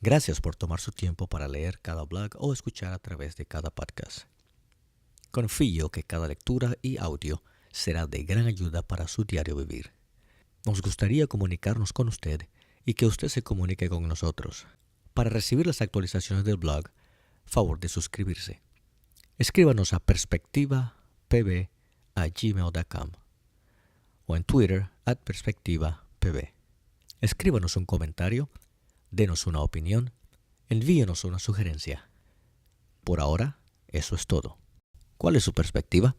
Gracias por tomar su tiempo para leer cada blog o escuchar a través de cada podcast. Confío que cada lectura y audio será de gran ayuda para su diario vivir. Nos gustaría comunicarnos con usted y que usted se comunique con nosotros. Para recibir las actualizaciones del blog, favor de suscribirse. Escríbanos a perspectivapb@gmail.com o en Twitter @perspectivapb. Escríbanos un comentario, denos una opinión, envíenos una sugerencia. Por ahora, eso es todo. ¿Cuál es su perspectiva?